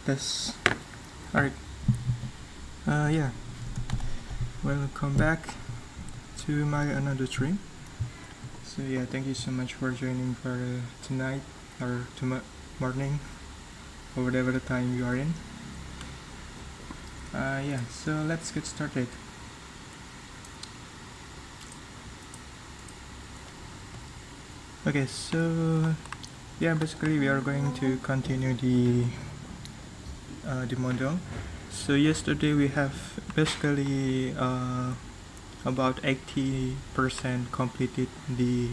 That's alright. Yeah. Welcome back to my another stream. So yeah, thank you so much for joining for tonight or morning or whatever the time you are in. Yeah, so let's get started. Okay, so yeah, basically we are going to continue the model. So yesterday we have basically about 80% completed the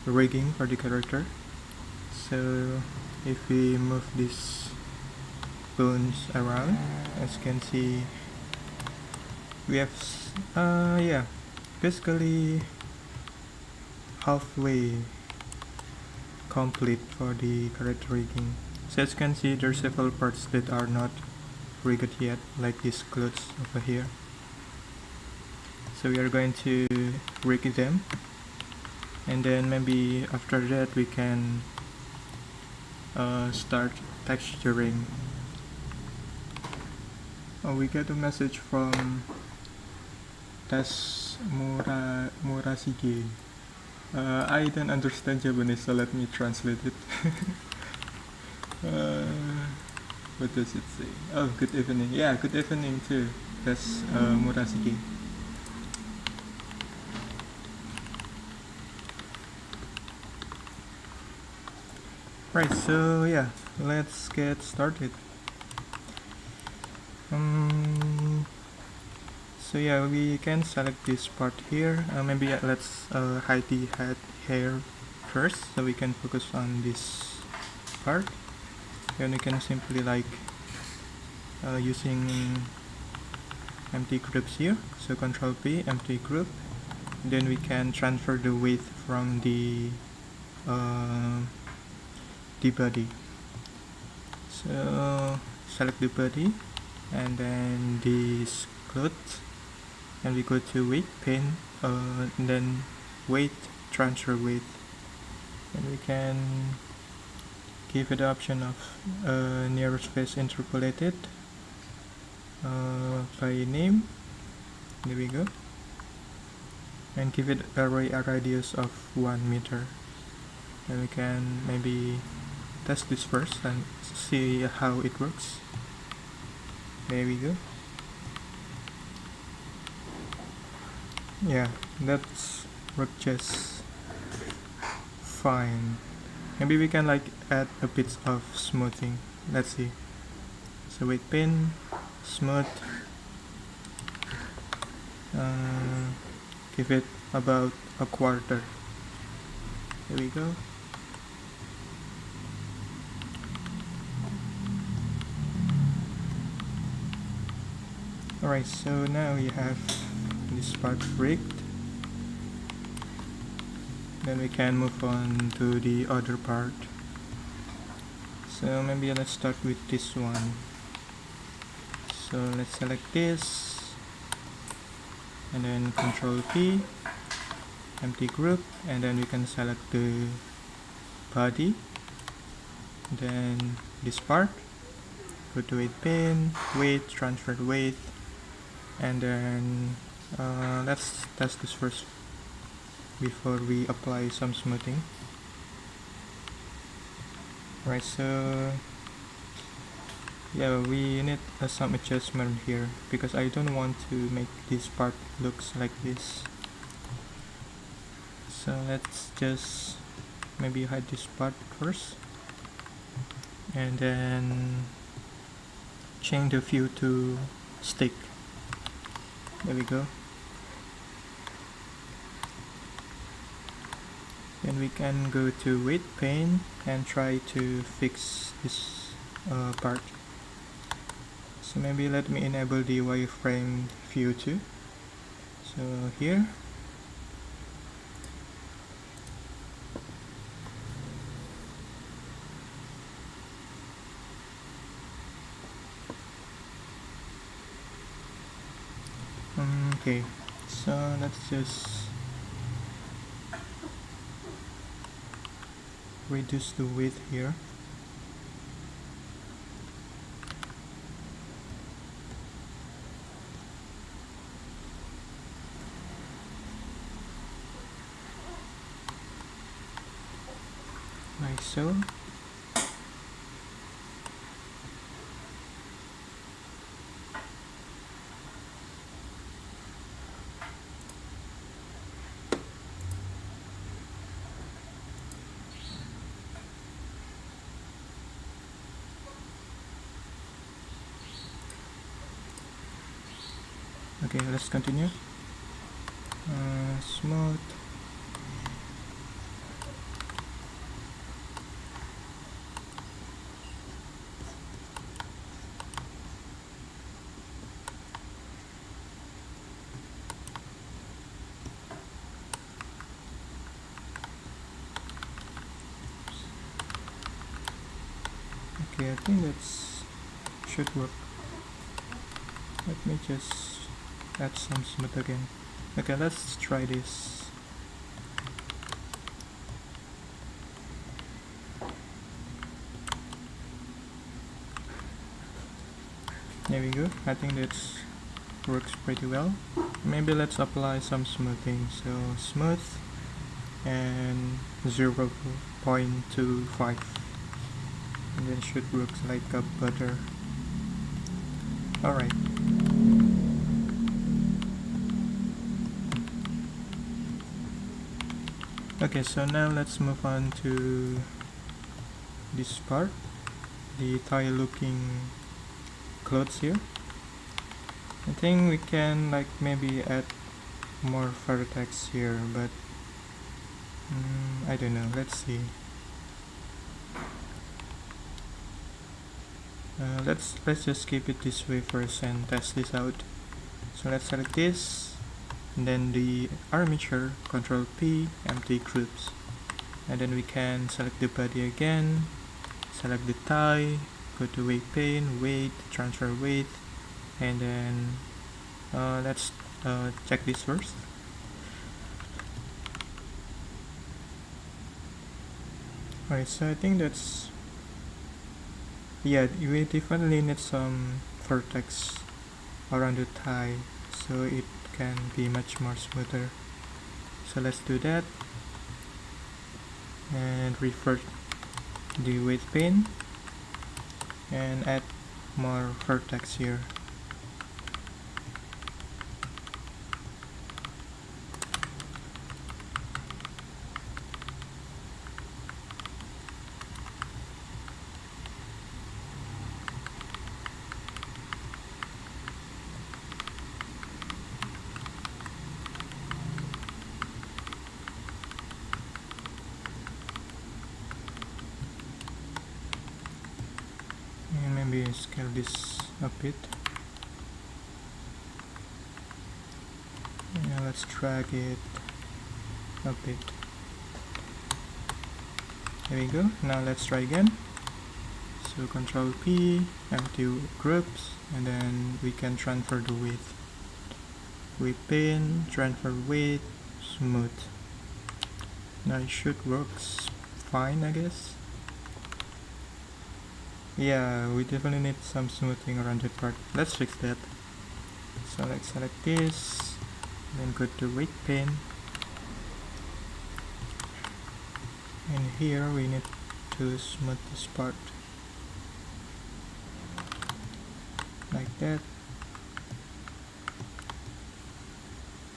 rigging for the character. So if we move these bones around, as you can see, we have yeah, basically halfway complete for the character rigging. So as you can see, there are several parts that are not rigged yet, like these clothes over here. So we are going to rig them, and then maybe after that we can start texturing. Oh, we get a message from Murasige. I don't understand Japanese, so let me translate it. What does it say? Oh, good evening. Yeah, good evening too. That's Murasige. Right, so yeah, let's get started. So yeah, we can select this part here. Maybe let's hide the hair first, so we can focus on this part. Then we can simply like using empty groups here. So Control P, empty group. Then we can transfer the weight from the body. So select the body, and then this clothes, and we go to weight, pen, and then weight, transfer weight, and we can give it the option of nearest face interpolated by name. There we go, and give it a radius of 1 meter. And we can maybe test this first and see how it works. There we go. Yeah, that's worked just fine. Maybe we can like add a bit of smoothing. Let's see. So weight pin, smooth. Give it about a quarter. There we go. Alright, so now we have this part rigged. Then we can move on to the other part. So maybe let's start with this one. So let's select this, and then Control P, empty group, and then we can select the body. Then this part, go to weight pin, weight, transferred weight, and then let's test this first before we apply some smoothing. Right, so yeah, we need some adjustment here because I don't want to make this part looks like this. So let's just maybe hide this part first, and then change the view to stick. There we go. Then we can go to weight pane and try to fix this part. So maybe let me enable the wireframe view too. So here. Okay, so let's just reduce the width here. like so. Okay, let's continue. Smooth. Okay, I think that's should work. Let me just add some smooth again. Okay, let's try this. There we go. I think that works pretty well. Maybe let's apply some smoothing. So smooth and 0.25, and then should work like a butter. Alright. Okay, so now let's move on to this part, the Thai looking clothes here. I think we can like maybe add more vertex here, but I don't know, let's see. Let's just keep it this way first and test this out. So let's select this, and then the armature, Control P, empty groups, and then we can select the body again, select the thigh, go to weight pane, weight, transfer weight, and then let's check this first. Alright, so I think that's, yeah, we definitely need some vertex around the thigh so it can be much more smoother. So let's do that and revert the weight pane and add more vertex here. And maybe scale this a bit. Yeah, let's drag it a bit. There we go. Now let's try again. So Control P, empty groups, and then we can transfer the weight. Weight pane, transfer weight, smooth. Now it should work fine, I guess. Yeah, we definitely need some smoothing around that part. Let's fix that. So let's select this, then go to weight pane, and here we need to smooth this part like that.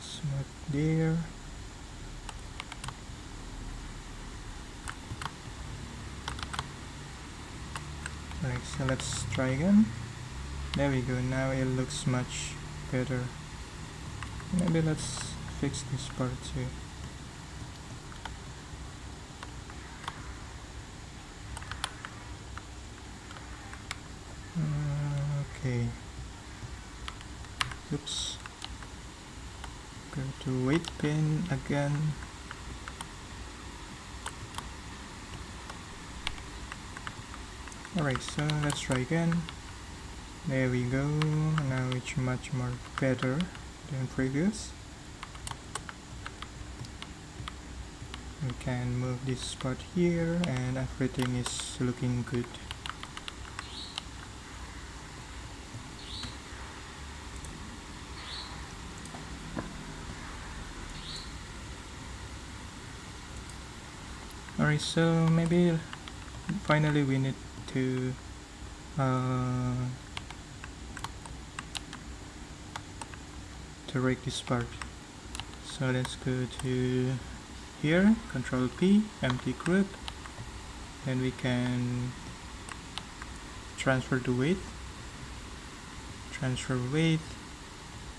Smooth there. Alright, so let's try again. There we go, now it looks much better. Maybe let's fix this part too. Okay. Oops. Go to weight pin again. Alright, so let's try again. There we go. Now it's much more better than previous. We can move this part here and everything is looking good. Alright, so maybe finally we need to rake this part. So let's go to here, Control P, empty group, and we can transfer the weight,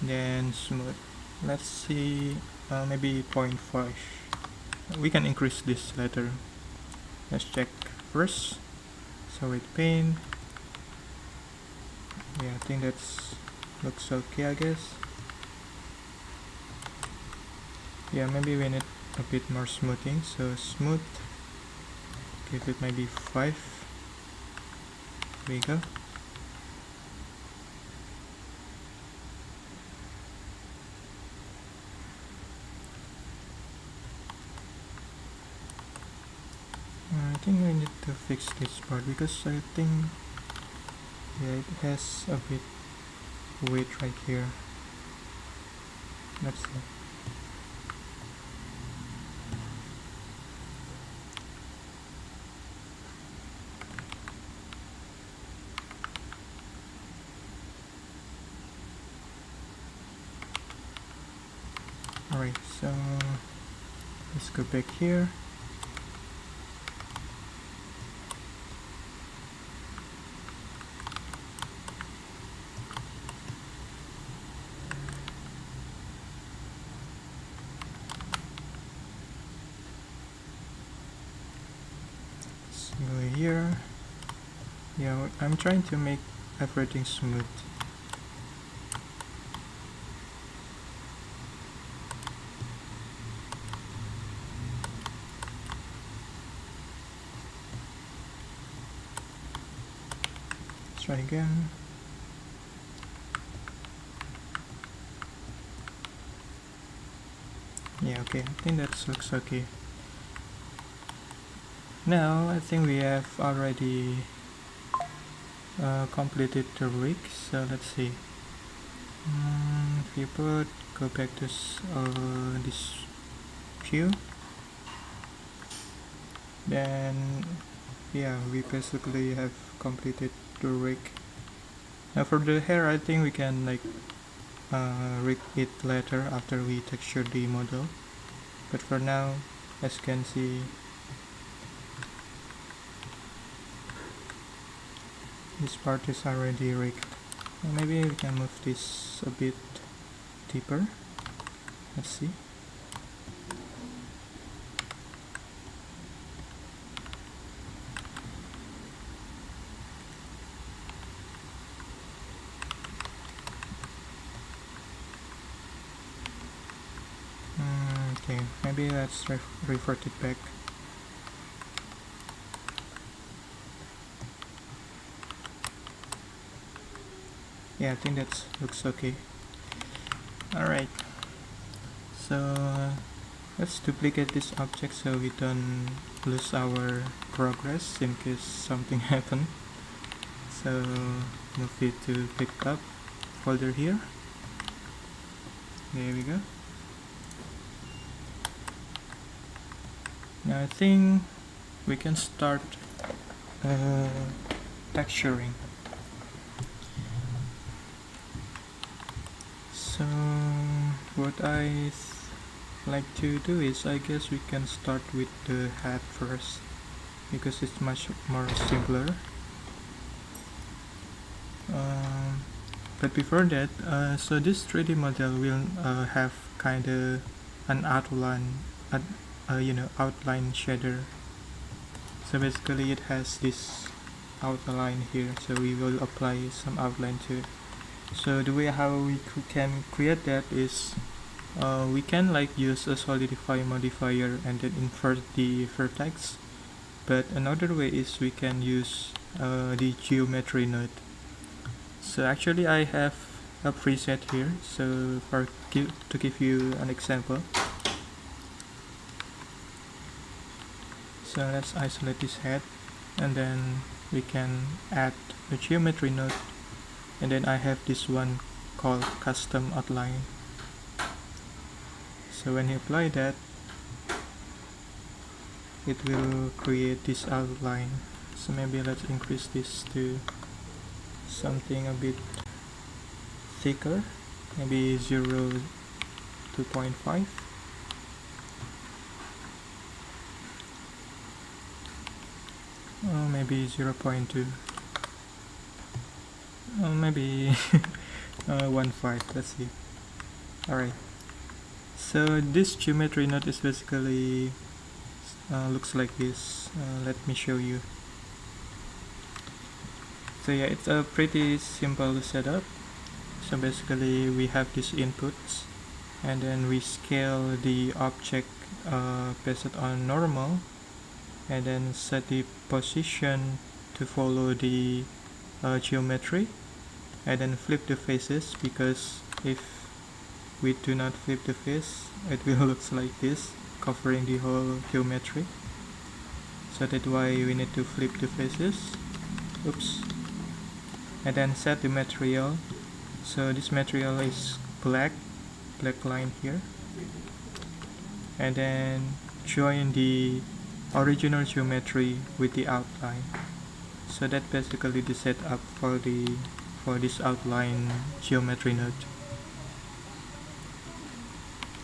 then smooth. Let's see, maybe 0.5. We can increase this later. Let's check first. So with paint, yeah, I think that's looks okay, I guess. Yeah, maybe we need a bit more smoothing, so smooth, give it maybe 5. There we go. I think we need to fix this part because I think, yeah, it has a bit weight right here. Let's see. Alright, so let's go back here. Let's go here. Yeah, I'm trying to make everything smooth. Try again. Yeah, okay, I think that looks okay. Now I think we have already completed the rig, so let's see. If you go back to this view, then yeah, we basically have completed the rig. Now for the hair, I think we can like rig it later after we texture the model, but for now, as you can see, this part is already rigged. Maybe we can move this a bit deeper. Let's see. Okay, maybe let's revert it back. Yeah, I think that looks okay. Alright, so let's duplicate this object so we don't lose our progress in case something happen. So move it to pickup folder here. There we go. Now I think we can start texturing. So what I like to do is, I guess we can start with the head first because it's much more simpler. But before that, so this 3D model will have kind of an outline, outline shader. So basically it has this outline here, so we will apply some outline to it. So the way how we can create that is we can like use a solidify modifier and then invert the vertex, but another way is we can use the geometry node. So actually I have a preset here, so to give you an example. So let's isolate this head, and then we can add a geometry node, and then I have this one called custom outline. So when you apply that, it will create this outline. So maybe let's increase this to something a bit thicker, maybe 2.5. Maybe 0.2, maybe 1.5. Let's see. Alright, so this geometry node is basically looks like this. Let me show you. So yeah, it's a pretty simple setup. So basically we have these inputs, and then we scale the object based on normal, and then set the position to follow the geometry, and then flip the faces, because if we do not flip the face, it will look like this, covering the whole geometry. So that's why we need to flip the faces. Oops. And then set the material. So this material is black line here, and then join the original geometry with the outline. So that's basically the setup for this outline geometry node.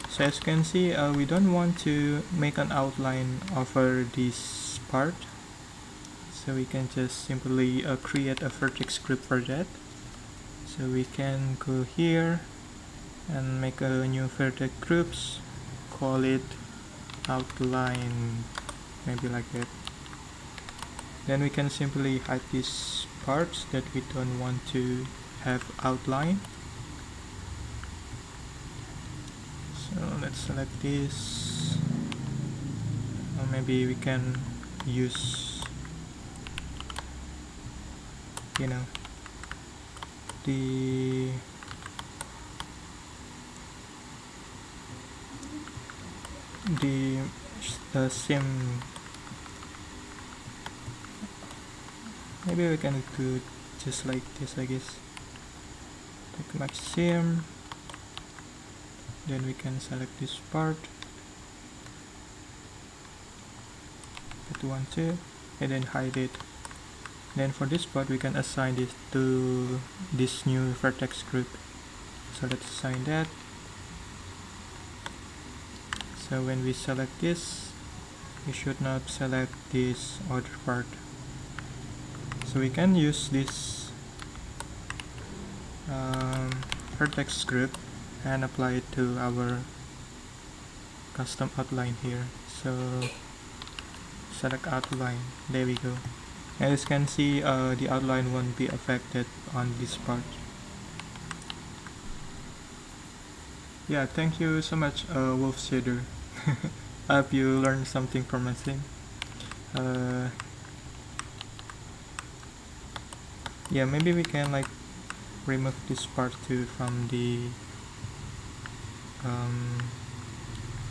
So as you can see, we don't want to make an outline over this part, so we can just simply create a vertex group for that. So we can go here and make a new vertex groups, call it outline, maybe like that. Then we can simply hide these parts that we don't want to have outline. So let's select this, or maybe we can use, you know, the sim. Maybe we can do just like this, I guess. Take max sim, then we can select this part, that one too, and then hide it. Then for this part we can assign this to this new vertex group. So let's assign that. So when we select this, we should not select this other part. So we can use this vertex group and apply it to our custom outline here. So select outline, there we go. As you can see, the outline won't be affected on this part. Yeah, thank you so much, Wolf Shader. I hope you learned something from my thing. Yeah, maybe we can like remove this part too from the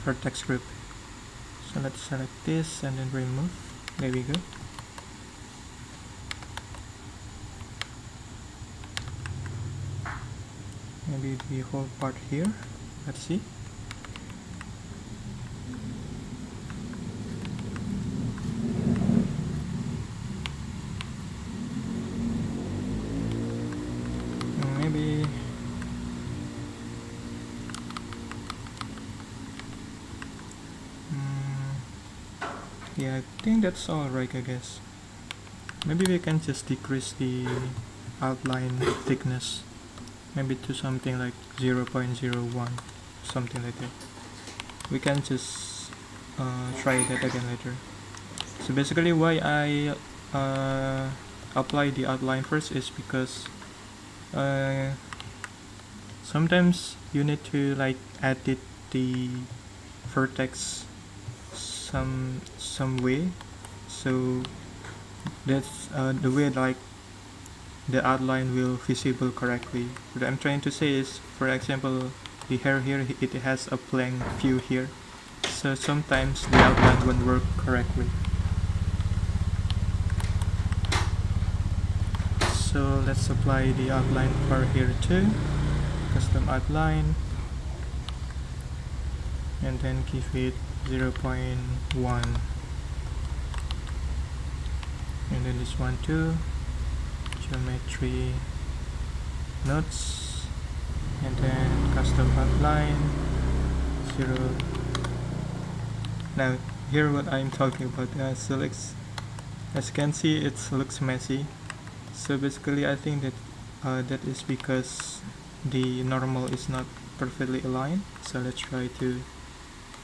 vertex group. So let's select this and then remove. There we go. Maybe the whole part here. Let's see. Maybe yeah, I think that's alright, I guess. Maybe we can just decrease the outline thickness, maybe to something like 0.01, something like that. We can just try that again later. So basically why I apply the outline first is because sometimes you need to like edit the vertex some way, so that's the way like the outline will visible correctly. What I'm trying to say is, for example, the hair here, it has a blank view here, so sometimes the outline won't work correctly. So let's apply the outline for here too, custom outline, and then give it 0.1. this one too, geometry nodes, and then custom outline 0. Now here what I'm talking about, so as you can see, it looks messy. So basically I think that that is because the normal is not perfectly aligned. So let's try to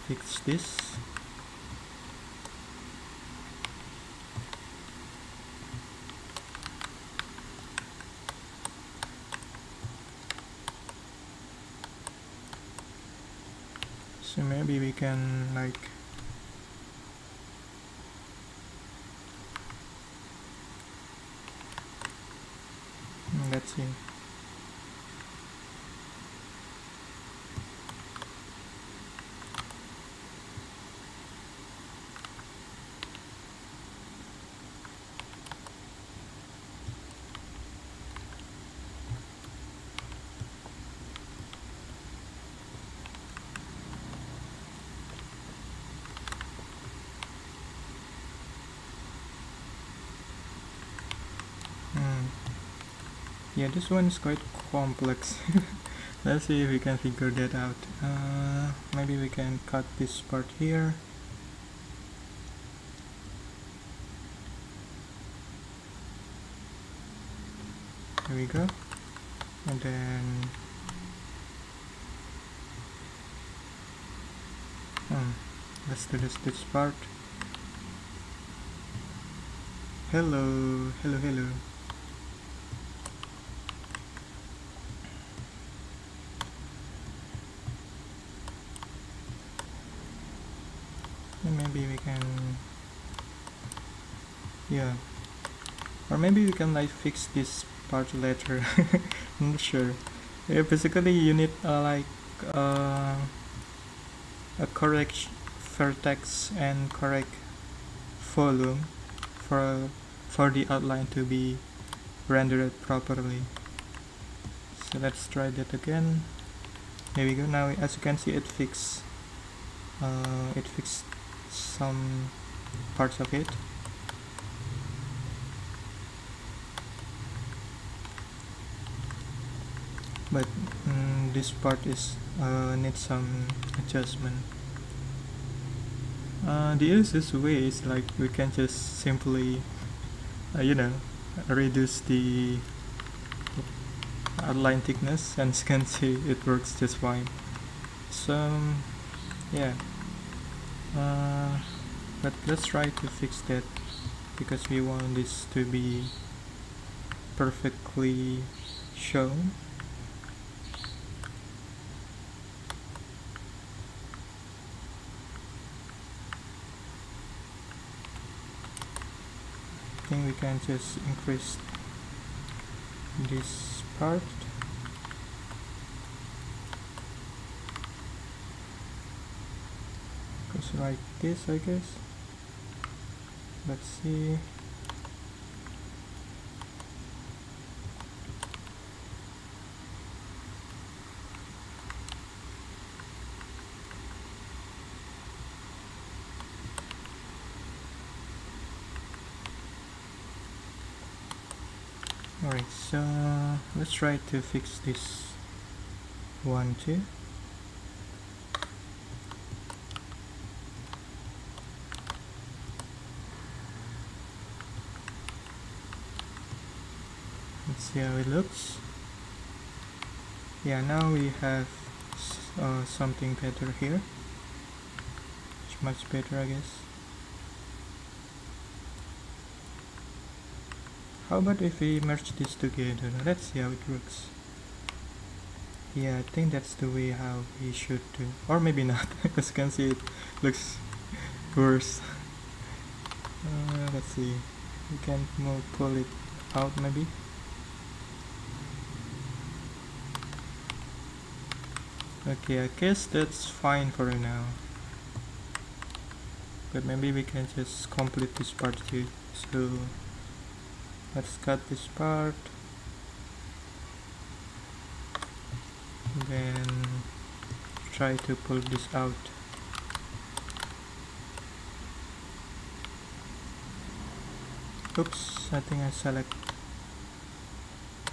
fix this. So maybe we can like let's see. Yeah, this one is quite complex. Let's see if we can figure that out. Maybe we can cut this part here. There we go. And then let's do this part. Hello. Maybe we can, yeah, or maybe we can like fix this part later. I'm not sure. Yeah, basically you need a correct vertex and correct volume for the outline to be rendered properly. So let's try that again. There we go. Now as you can see, it fixed some parts of it. But this part is needs some adjustment. The easiest way is like we can just simply reduce the outline thickness, and as you can see it works just fine. So yeah, but let's try to fix that, because we want this to be perfectly shown. I think we can just increase this part. Goes like this, I guess. Let's see. Alright, so let's try to fix this one too. Let's see how it looks. Yeah, now we have something better here. It's much better, I guess. How about if we merge this together? Let's see how it works. Yeah, I think that's the way how we should do. Or maybe not. As you can see, it looks worse. Let's see. We can pull it out maybe. Okay, I guess that's fine for now. But maybe we can just complete this part too. So let's cut this part. Then try to pull this out. Oops, I think I select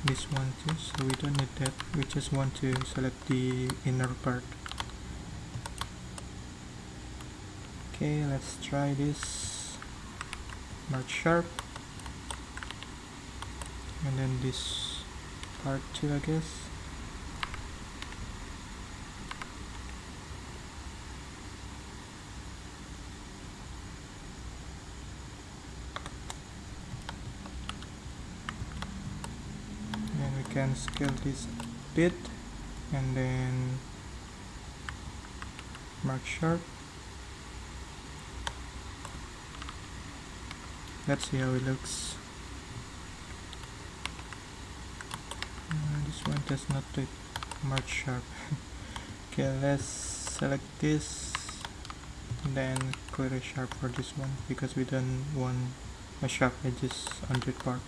this one too, so we don't need that. We just want to select the inner part. Okay, let's try this. Mark sharp, and then this part too, I guess. And we can scale this a bit, and then mark sharp. Let's see how it looks. This one does not take mark sharp. Okay, let's select this, then query sharp for this one, because we don't want a sharp edges on that part.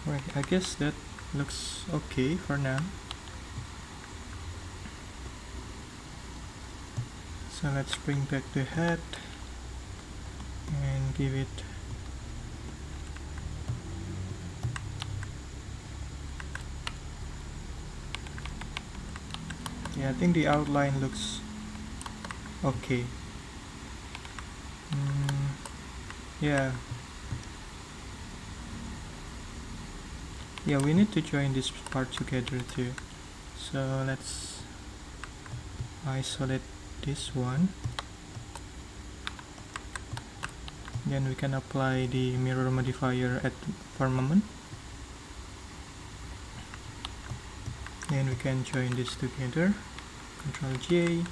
Right, I guess that looks okay for now. So let's bring back the head and give it yeah, I think the outline looks okay. Yeah, we need to join this part together too. So let's isolate this one, then we can apply the mirror modifier at firmament, then we can join this together, Ctrl J,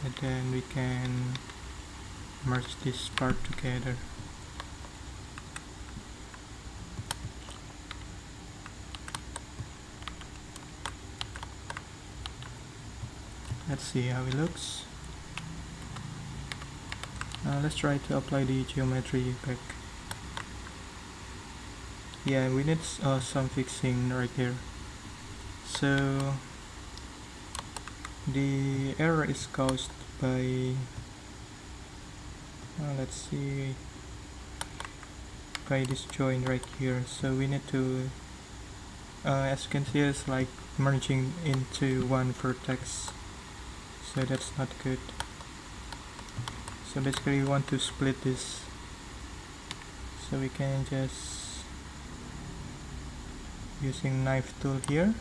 and then we can merge this part together. Let's see how it looks. Let's try to apply the geometry back. Yeah, we need some fixing right here. So the error is caused by let's see, by this joint right here. So we need to as you can see, it's like merging into one vertex, so that's not good. So basically we want to split this, so we can just using knife tool here.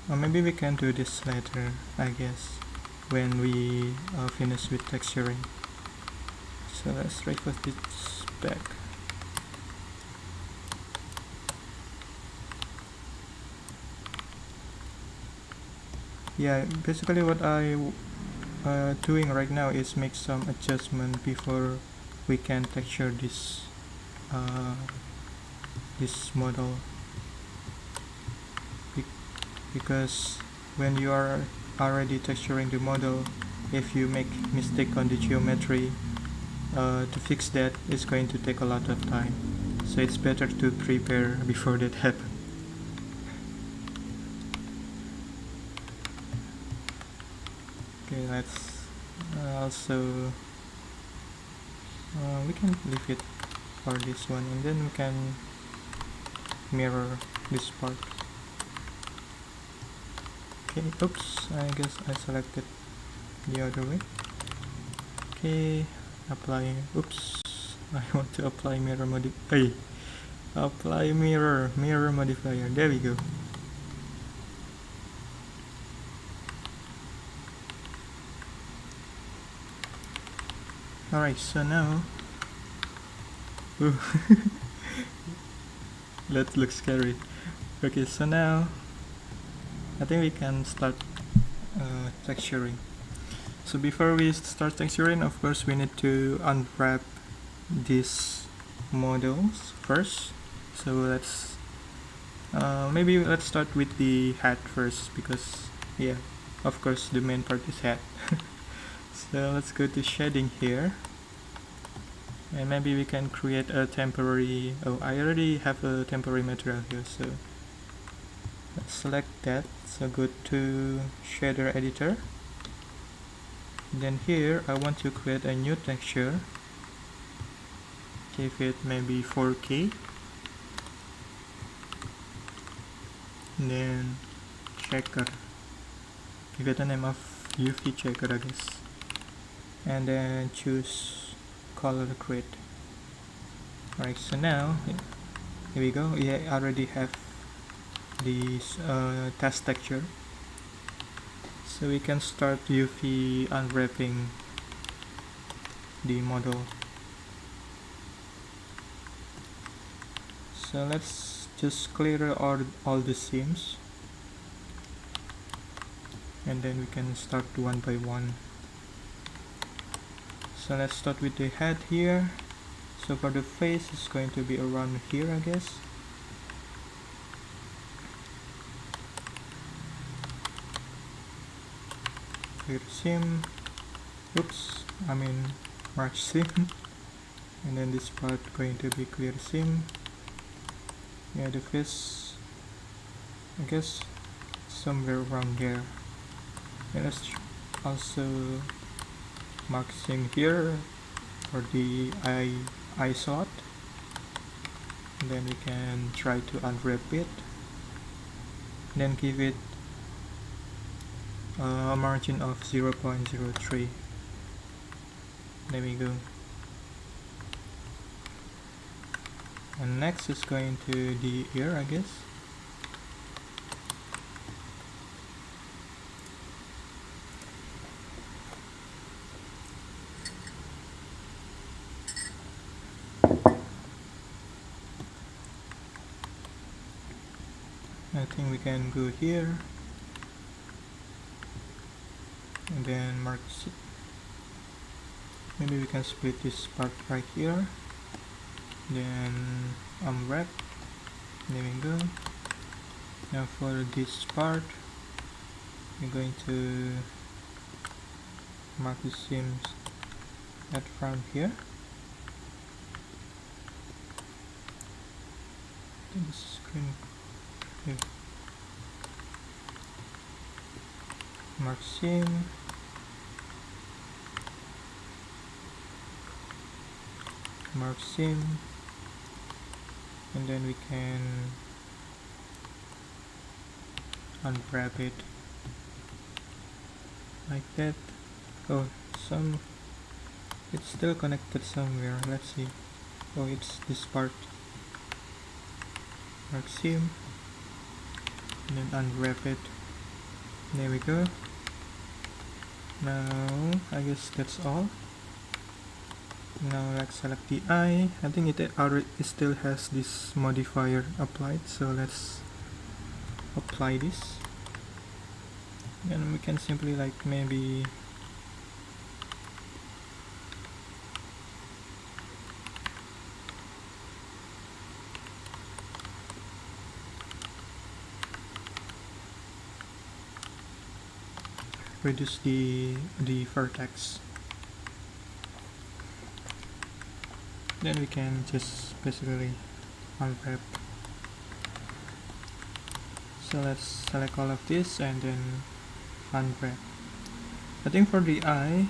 Or maybe we can do this later, I guess, when we finish with texturing. So let's reverse this back. Yeah, basically what I doing right now is make some adjustment before we can texture this this model, because when you are already texturing the model, if you make mistake on the geometry, to fix that is going to take a lot of time, so it's better to prepare before that happens. Okay, let's also we can leave it for this one, and then we can mirror this part. Okay, oops, I guess I selected the other way. Okay, apply, oops, I want to apply mirror modifier. Apply mirror modifier, there we go. Alright, so now that looks scary. Okay, so now I think we can start texturing. So before we start texturing, of course we need to unwrap these models first. So let's maybe let's start with the hat first, because yeah, of course the main part is hat. So let's go to shading here, And maybe we can create a temporary, oh, I already have a temporary material here, so let's select that. So go to shader editor, then here I want to create a new texture, give it maybe 4K, then checker, give it a name of UV checker I guess, and then choose color grid. Alright, so now here we go. Yeah, I already have this test texture, so we can start UV unwrapping the model. So let's just clear all the seams, and then we can start one by one. So let's start with the head here. So for the face, it's going to be around here I guess. Clear seam, oops, I mean mark seam, and then this part going to be clear seam. Yeah, the face, I guess somewhere around here. And let's also mark seam here for the eye slot, and then we can try to unwrap it, then give it a margin of 0.03. There we go. And next is going to the ear I guess. I think we can go here and then mark it. Maybe we can split this part right here, then unwrap. There we go. Now for this part we're going to mark the seams at front here. This is going to mark seam, mark seam, and then we can unwrap it like that. Oh, it's still connected somewhere. Let's see. Oh, it's this part. Mark seam, and then unwrap it. There we go. Now I guess that's all. Now let's select the eye. I think it still has this modifier applied, so let's apply this, and we can simply like maybe reduce the vertex. Then we can just basically unwrap. So let's select all of this and then unwrap. I think for the eye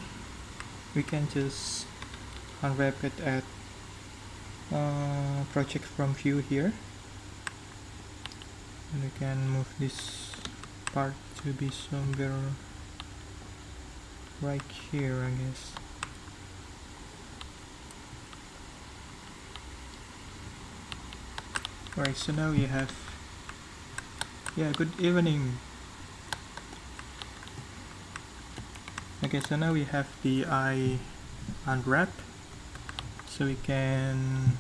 we can just unwrap it at project from view here, and we can move this part to be somewhere right here I guess. Alright, so now we have, yeah, good evening. Okay, so now we have the eye unwrapped, so we can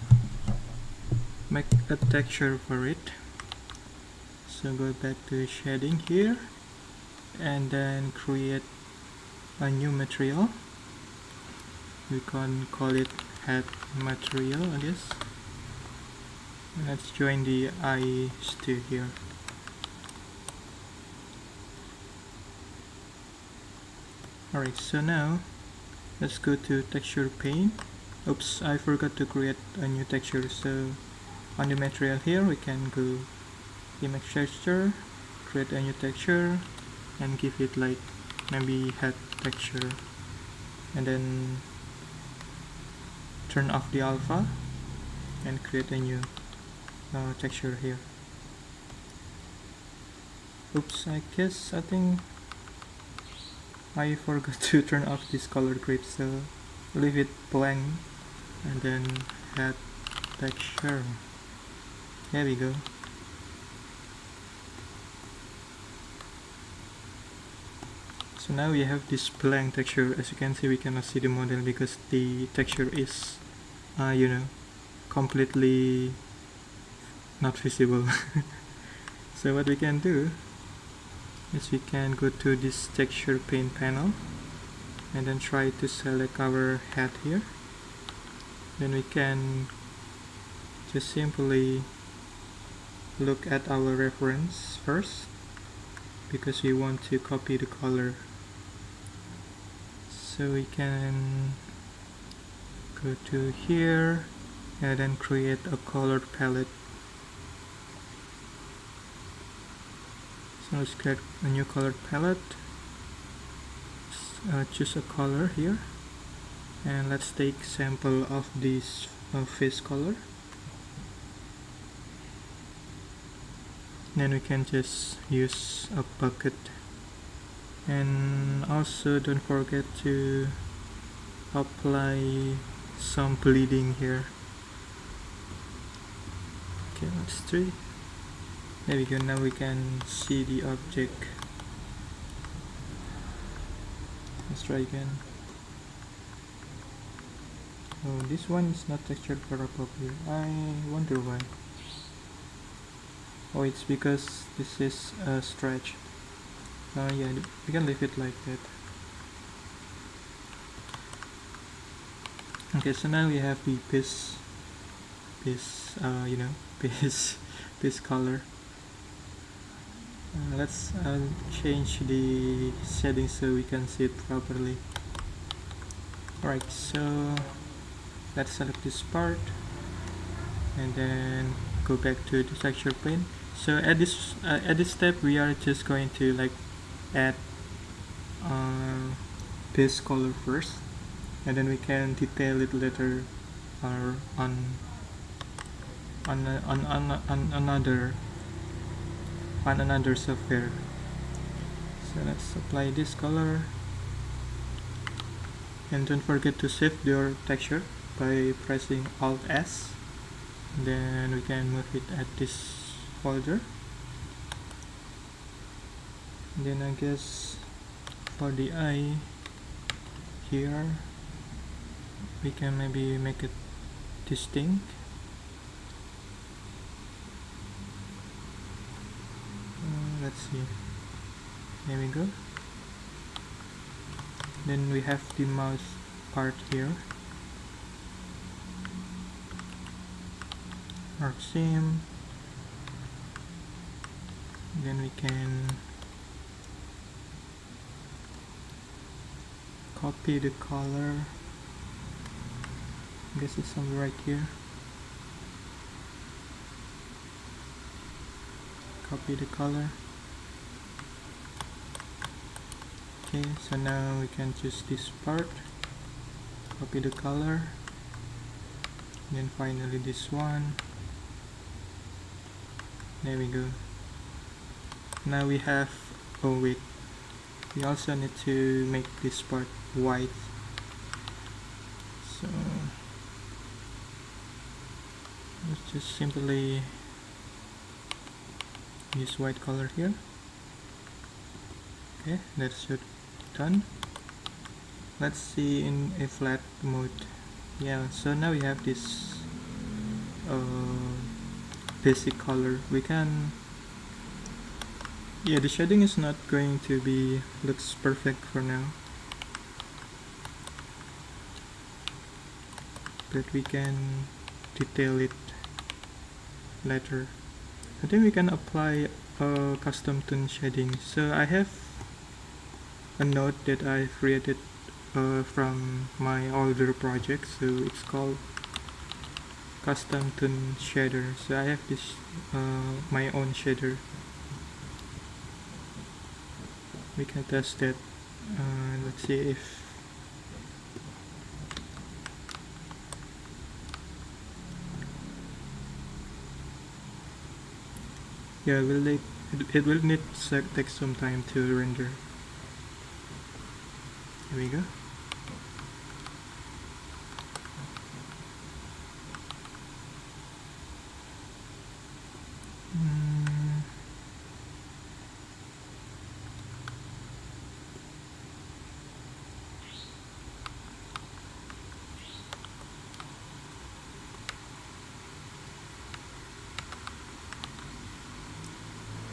make a texture for it. So go back to shading here and then create a new material. We can call it head material I guess. Let's join the eyes to here. Alright, so now let's go to texture pane Oops, I forgot to create a new texture. So on the material here we can go image texture, create a new texture and give it like maybe head texture, and then turn off the alpha and create a new texture here. Oops, I think I forgot to turn off this color grid, so leave it blank and then add texture. There we go. So now we have this blank texture. As you can see, we cannot see the model because the texture is completely not visible. So what we can do is we can go to this texture pane panel and then try to select our head here. Then we can just simply look at our reference first because we want to copy the color. So we can go to here and then create a colored palette. So let's get a new colored palette. Choose a color here and let's take sample of this face color. Then we can just use a bucket, and also don't forget to apply some bleeding here. Okay, let's try. There we go. Now we can see the object. Let's try again. Oh, this one is not textured properly. I wonder why. Oh, it's because this is a stretch. Yeah, we can leave it like that. Okay, so now we have the base color. Let's change the settings so we can see it properly. Alright, so let's select this part and then go back to the texture pane. So at this step we are just going to like add base color first, and then we can detail it later or on another software. So let's apply this color, and don't forget to save your texture by pressing Alt S. Then we can move it at this folder. And then I guess for the eye here we can maybe make it distinct. Let's see, there we go. Then we have the mouse part here, arc seam. Then we can copy the color. I guess it's somewhere right here. Copy the color. Okay, so now we can choose this part, copy the color, then finally this one. There we go. Now we have, oh wait, we also need to make this part white. So let's just simply use white color here. Okay, that's it, done. Let's see in a flat mode. Yeah, so now we have this basic color. We can, yeah, the shading is not going to be looks perfect for now, but we can detail it later. I think we can apply a custom tone shading. So I have a node that I created from my older project, so it's called custom tune shader. So I have this my own shader. We can test that. Let's see if it will need to take some time to render. Here we go.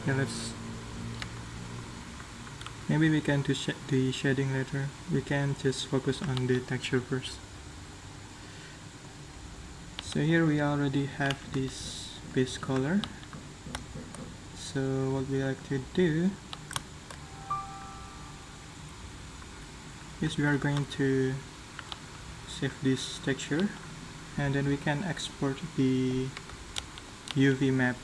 Yeah, maybe we can do the shading later. We can just focus on the texture first. So here we already have this base color. So what we like to do is we are going to save this texture, and then we can export the UV map,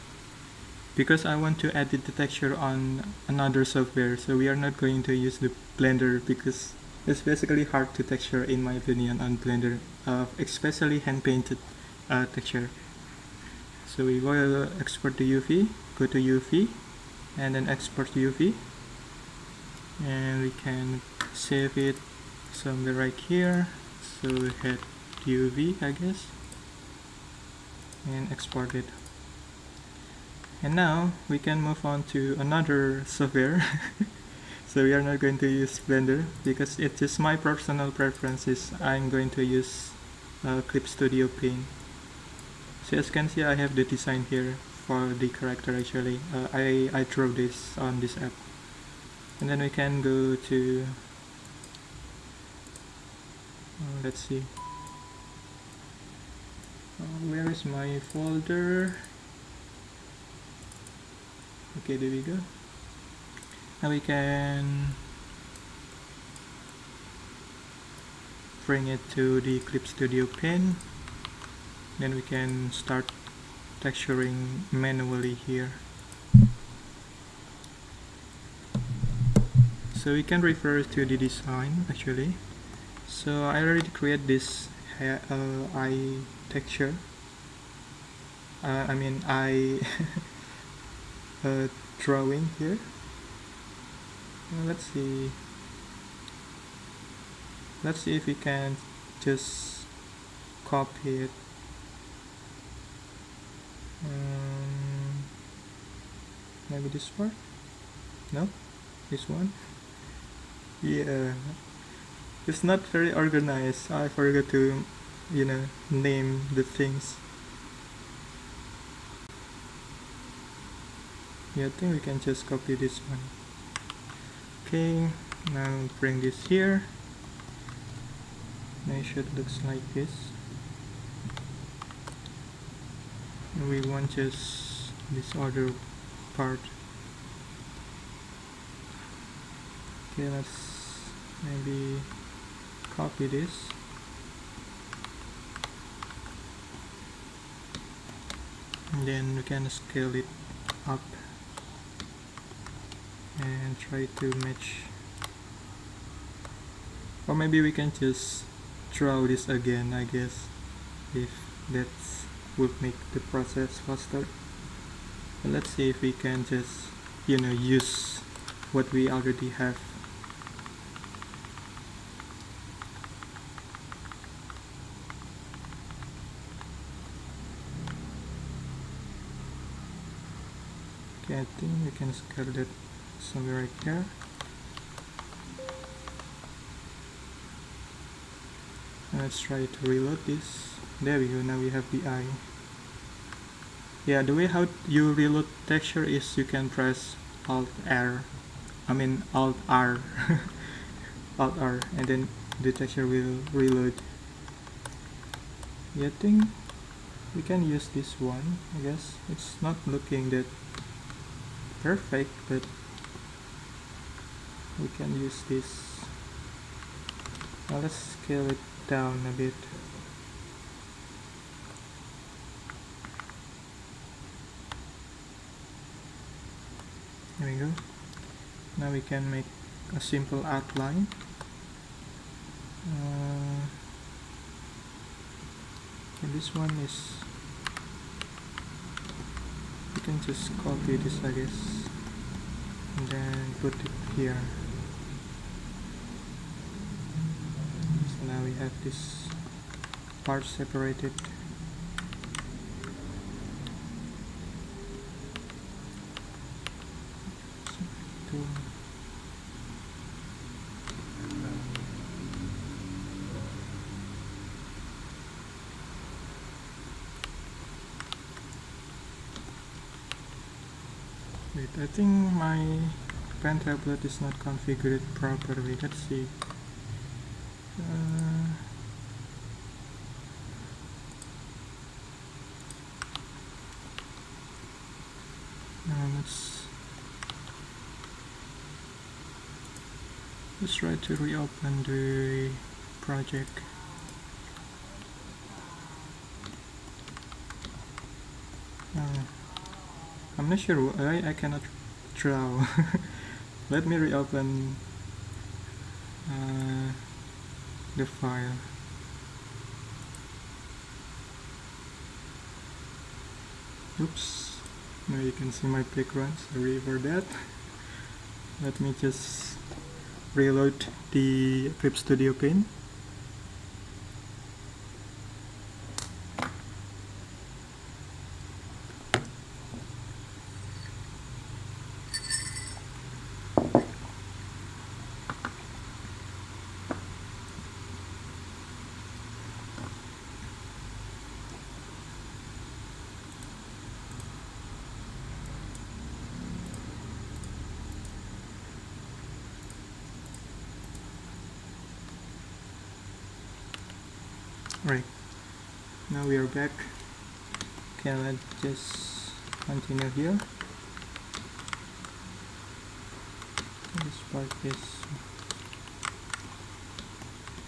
because I want to edit the texture on another software. So we are not going to use the Blender, because it's basically hard to texture in my opinion on Blender, especially hand painted texture. So we will export the UV, go to UV and then export UV, and we can save it somewhere right here. So we hit UV, I guess, and export it. And now we can move on to another software. So we are not going to use Blender, because it's just my personal preferences. I'm going to use Clip Studio Paint. So as you can see, I have the design here for the character. Actually, I drew this on this app. And then we can go to let's see, where is my folder? Okay, there we go. Now we can bring it to the Clip Studio Paint. Then we can start texturing manually here. So we can refer to the design actually. So I already create this eye texture. Eye drawing here. Let's see if we can just copy it. Maybe this part? No? This one? Yeah, it's not very organized. I forgot to name the things. Yeah, I think we can just copy this one. Okay, now bring this here. Now it should looks like this. We want just this other part. Okay, let's maybe copy this. And then we can scale it up and try to match, or maybe we can just draw this again, I guess, if that would make the process faster. But let's see if we can just use what we already have. Okay, I think we can scale that somewhere right here. And let's try to reload this. There we go, now we have the eye. Yeah, the way how you reload texture is you can press Alt R, Alt R, Alt R, and then the texture will reload. Yeah, I think we can use this one. I guess it's not looking that perfect, but we can use this. Now let's scale it down a bit. There we go. Now we can make a simple outline. And this one is, you can just copy this, I guess, and then put it here. So now we have this part separated. Wait, I think my pen tablet is not configured properly. Let's see. Let's try to reopen the project. I'm not sure why I cannot draw. Let me reopen the file. Oops, now you can see my background, sorry for that. Let me just reload the Clip Studio pane. Right, now we are back. Okay, let's just continue here. This part is,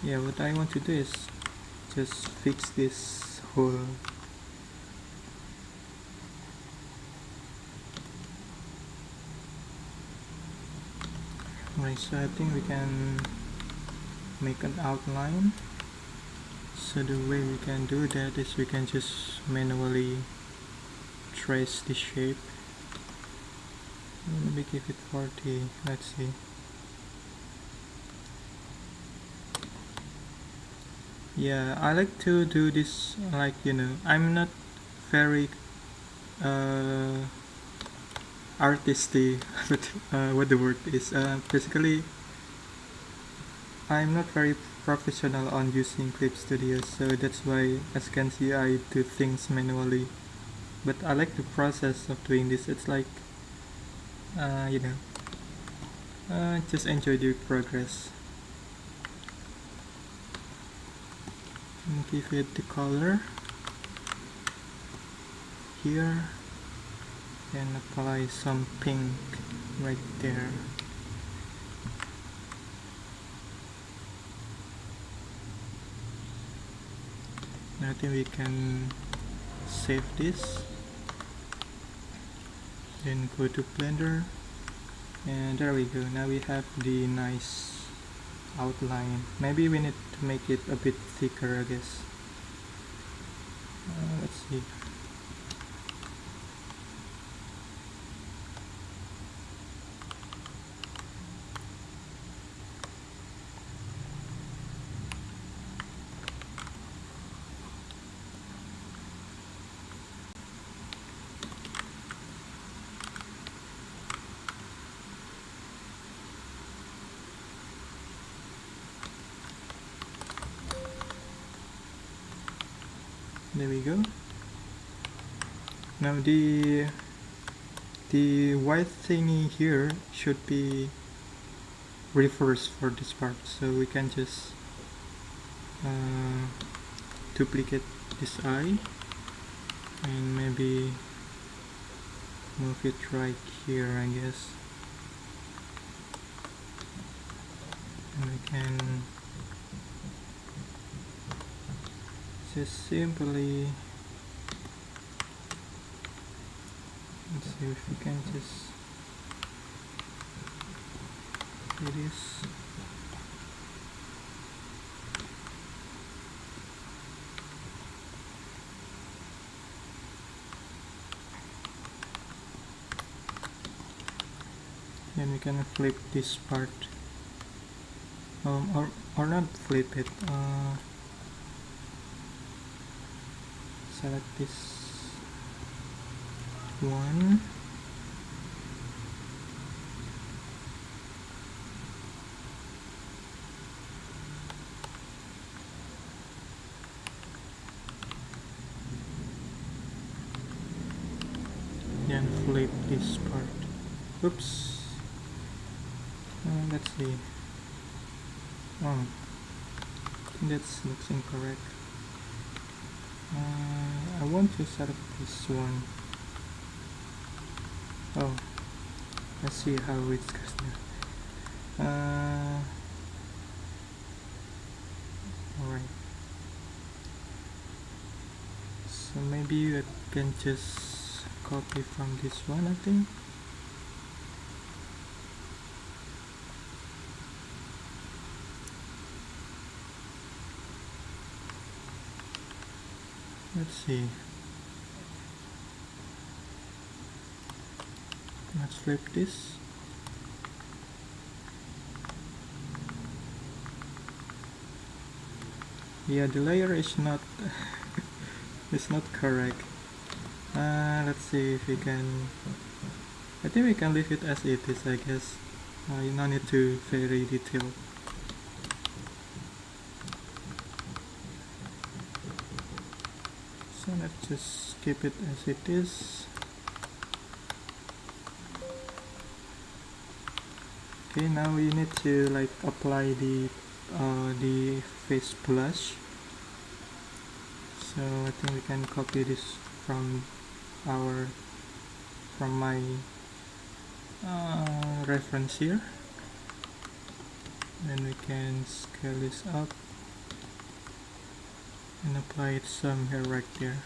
yeah, what I want to do is just fix this hole. Right, so I think we can make an outline. So the way we can do that is we can just manually trace the shape. Let me give it 40, let's see. Yeah, I like to do this, like, you know, I'm not very artisty, but what the word is, basically I'm not very professional on using Clip Studio, so that's why, as you can see, I do things manually. But I like the process of doing this. It's like, you know, just enjoy the progress. And give it the color here, and apply some pink right there. I think we can save this, then go to Blender, and there we go. Now we have the nice outline. Maybe we need to make it a bit thicker, I guess. Let's see. There we go. Now the white thingy here should be reversed for this part, so we can just duplicate this eye and maybe move it right here, I guess, and we can just simply, let's see if we can just do this. Then we can flip this part, or not flip it. Select this one, then flip this part. Oops. Let's see. Oh, I think that looks incorrect. I want to set up this one. Oh, let's see how it goes now. Alright. So maybe I can just copy from this one, I think. Let's see. Let's flip this. Yeah, the layer is not is not correct. Let's see if we can. I think we can leave it as it is, I guess. You don't need to very detailed. So let's just keep it as it is. Okay, now we need to like apply the face blush. So I think we can copy this from my reference here. Then we can scale this up and apply it somewhere right there.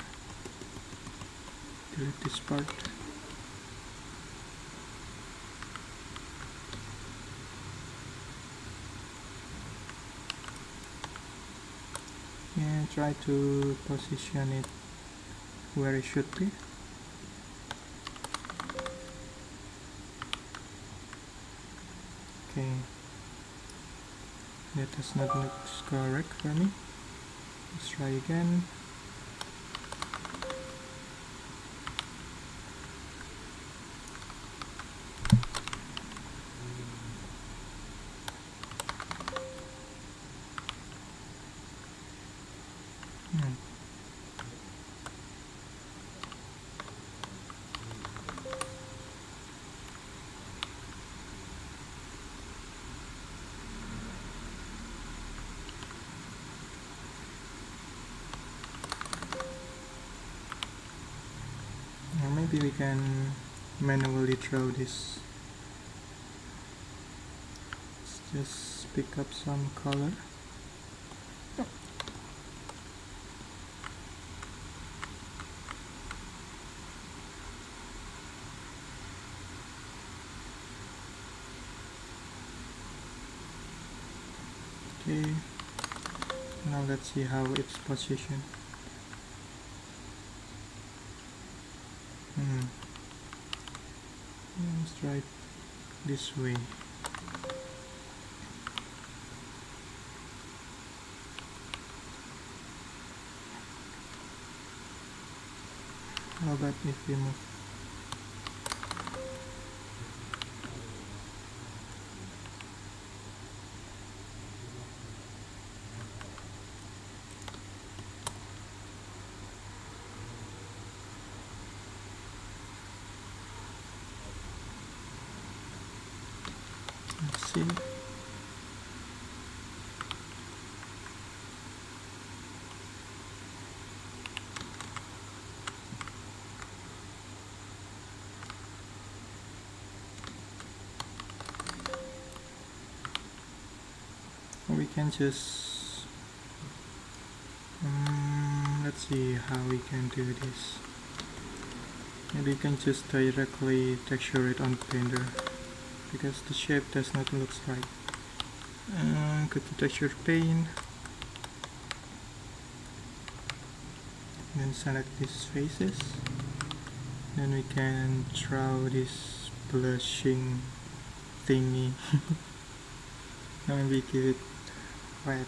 Delete this part. And try to position it where it should be. Okay, that does not look correct for me. Let's try again. Maybe we can manually draw this. Let's just pick up some color. Okay, now let's see how it's positioned. Let's try it this way. How about if we move? Let's see. We can just let's see how we can do this. Maybe you can just directly texture it on Blender because the shape does not look right. Go to texture pane, then select these faces. Then we can draw this blushing thingy. Now maybe give it red.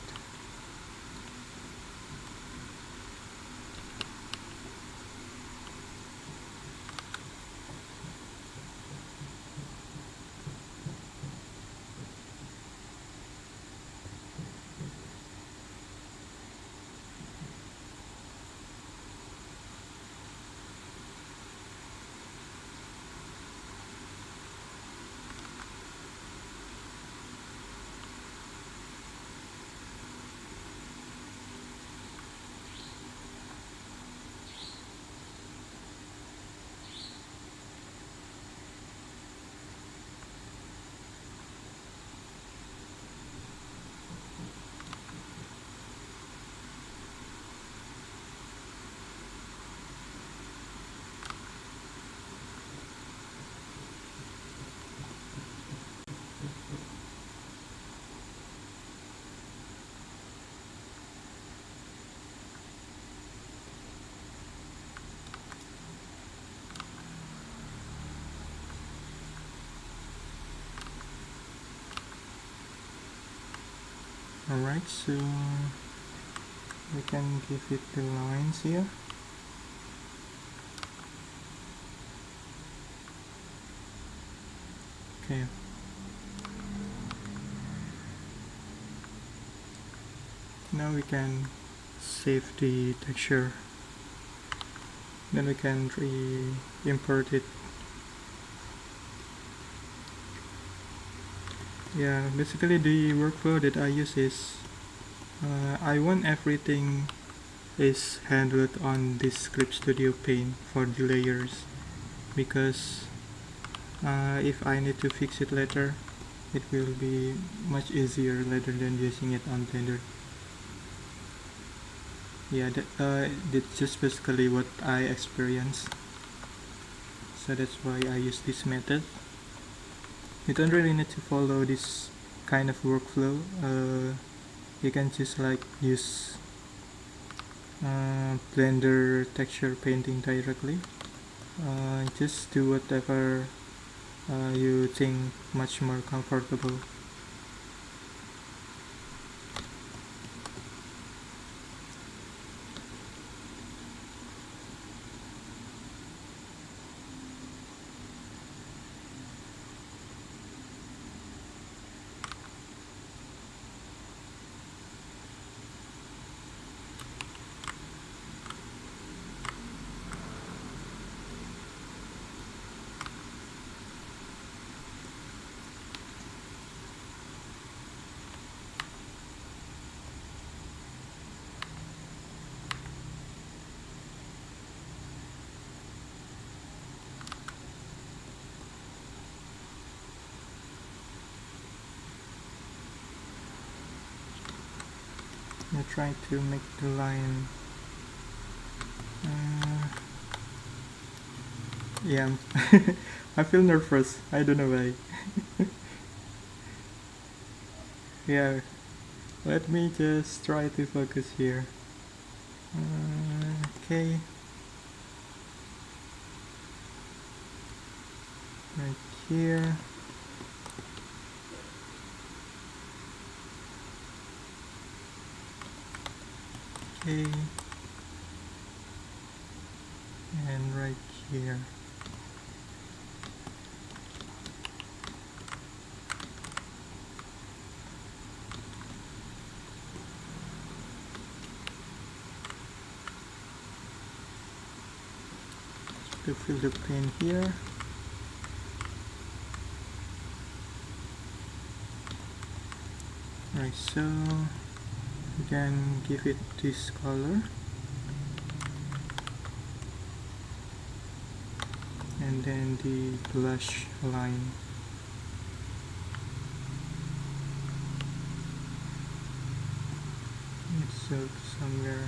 Alright, so we can give it the lines here. Okay. Now we can save the texture. Then we can import it. Yeah, basically the workflow that I use is I want everything is handled on this Script Studio pane for the layers, because if I need to fix it later, it will be much easier rather than using it on Blender. Yeah, that's just basically what I experienced, so that's why I use this method. You don't really need to follow this kind of workflow. You can just like use Blender texture painting directly. Just do whatever you think much more comfortable. I'm trying to make the line. Yeah, I feel nervous. I don't know why. Yeah, let me just try to focus here. Okay. Right here. Okay. And right here. To fill the plane here. Right, so we can give it this color, and then the blush line. It's somewhere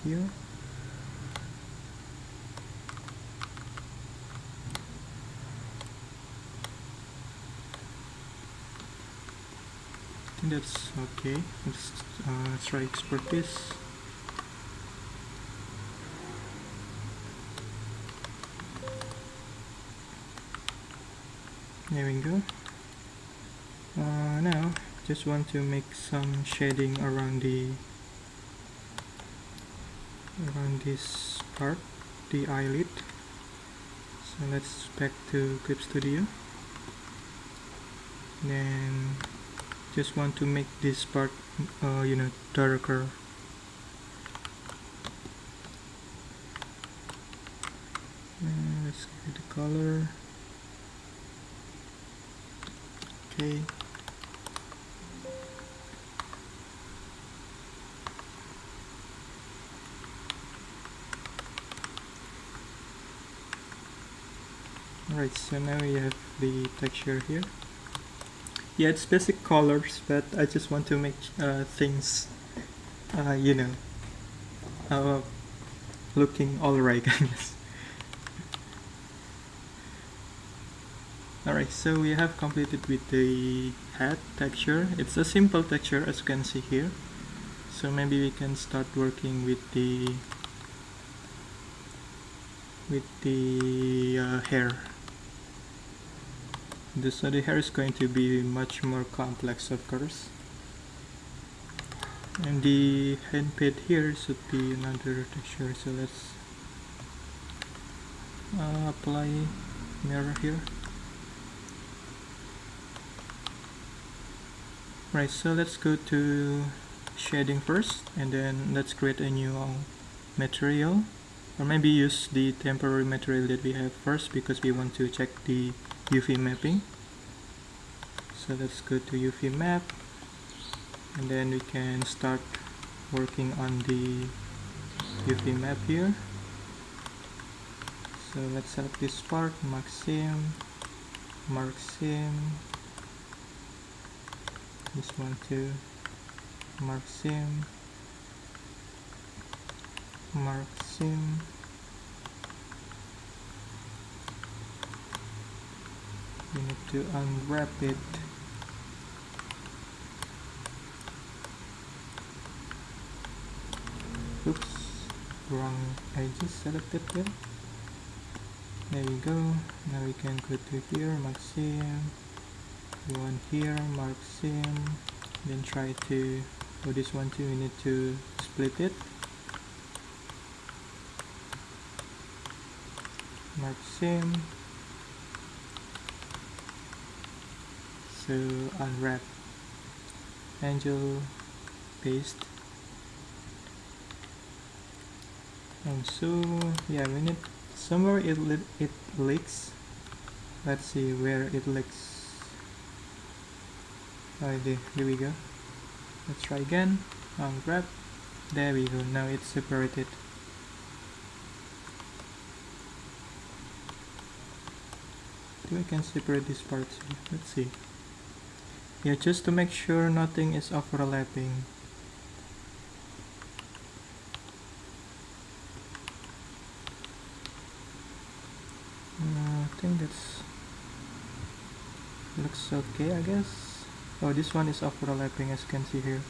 here. I think that's okay. Let's try export this. There we go. Now just want to make some shading around this part, the eyelid. So let's back to Clip Studio. Then just want to make this part darker. Let's give it a color. Okay. Alright, so now we have the texture here. Yeah, it's basic colors, but I just want to make things, looking alright, I guess. Alright, so we have completed with the hat texture. It's a simple texture, as you can see here. So maybe we can start working with the hair. So the hair is going to be much more complex, of course. And the head pad here should be another texture. So let's apply mirror here. Right, so let's go to shading first, and then let's create a new material, or maybe use the temporary material that we have first, because we want to check the UV mapping. So let's go to UV map, and then we can start working on the UV map here. So let's select this part, mark sim, this one too, mark sim, you need to unwrap it. Oops, wrong, I just selected it. There we go. Now we can go to here, mark sim, one here, mark sim, then try to, for this one too, we need to split it, mark sim, so unwrap, angel, paste, and so yeah, we need somewhere it leaks. Let's see where it leaks. Oh, there we go. Let's try again. Unwrap. There we go. Now it's separated. I can separate these parts here. Let's see. Yeah, just to make sure nothing is overlapping. I think that's looks okay, I guess. Oh, this one is overlapping, as you can see here.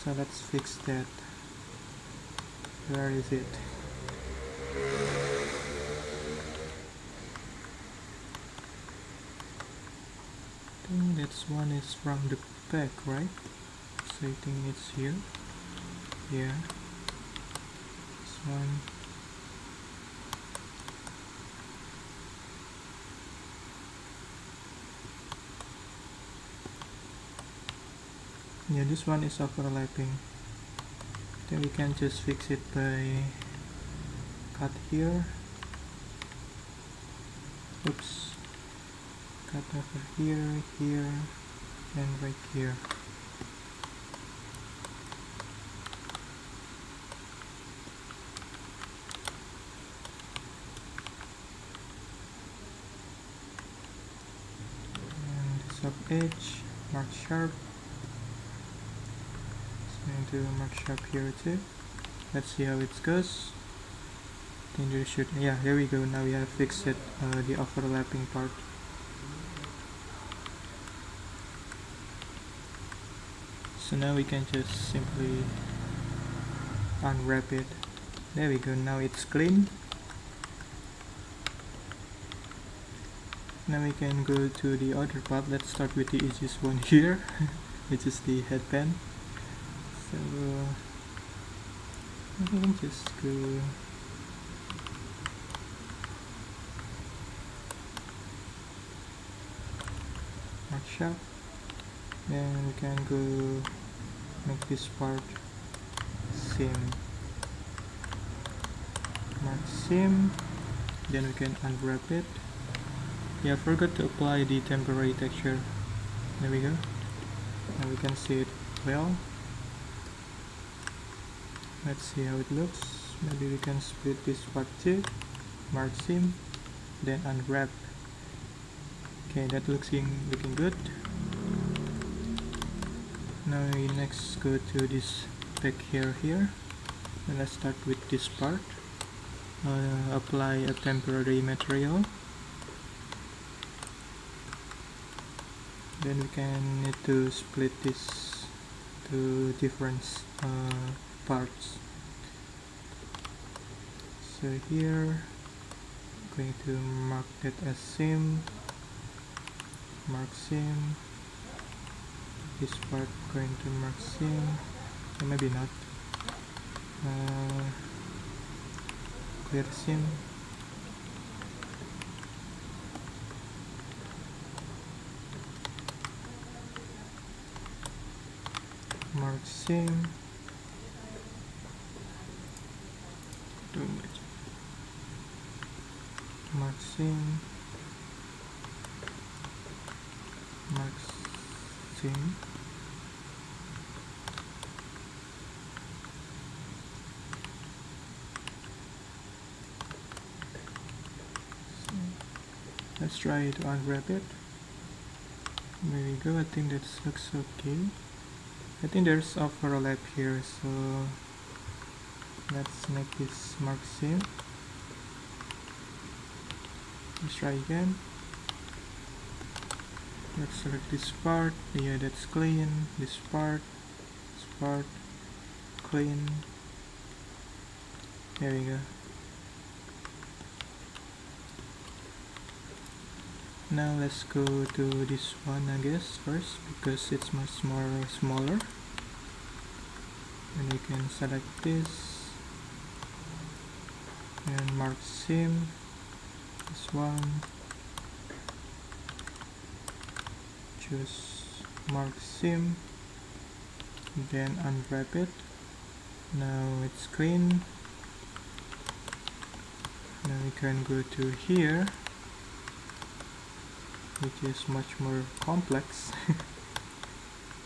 So let's fix that. Where is it? I think that one is from the back, right? So I think it's here. Yeah. This one. Yeah, this one is overlapping. Then we can just fix it by cut here. Oops. Cut over here, here, and right here. And sub edge, mark sharp. So I'm going to mark sharp here too. let's see how it goes. I think there should, yeah, here we go. Now we have fixed it, the overlapping part. So now we can just simply unwrap it. There we go, now it's clean. Now we can go to the other part. Let's start with the easiest one here, which is the headband. So I can just go workshop, then we can go make this part seam, mark seam, then we can unwrap it. Yeah, I forgot to apply the temporary texture. There we go. Now we can see it well. Let's see how it looks. Maybe we can split this part too, mark seam, then unwrap. Okay, that looking good. Now we next go to this back here. And let's start with this part. Apply a temporary material. Then we can need to split this to different parts. So here, I'm going to mark that as seam. Mark seam. This part going to mark seam. So maybe not. Clear seam. Mark seam. Too much. Mark seam. Mark seam. So let's try to unwrap it. There we go. I think that looks okay. I think there's overlap here, so let's make this mark seam. Let's try again. Let's select this part. Yeah, that's clean. This part, clean. There we go. Now let's go to this one, I guess, first, because it's much more smaller. And we can select this and mark seam. This one. Choose mark seam. Then unwrap it. Now it's clean. Now we can go to here, which is much more complex.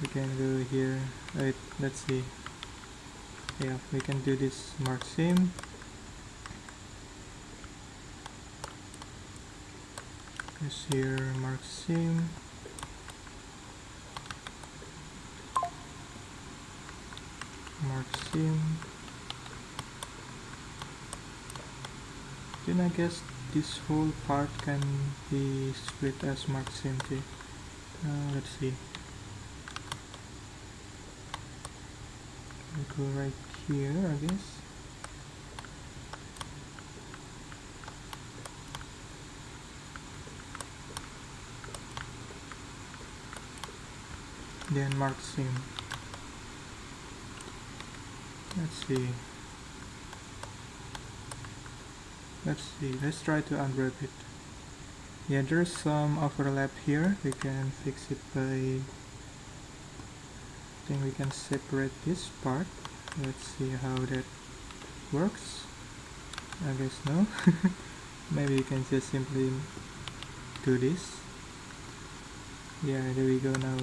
We can go here. Wait, let's see. Yeah, we can do this mark seam. This here mark seam. Mark seam. Then I guess this whole part can be split as mark seam too. Let's see. We'll go right here, I guess. Then mark seam. Let's see. Let's try to unwrap it. Yeah, there's some overlap here. We can fix it by, I think we can separate this part. Let's see how that works. I guess no. Maybe we can just simply do this. Yeah, there we go. Now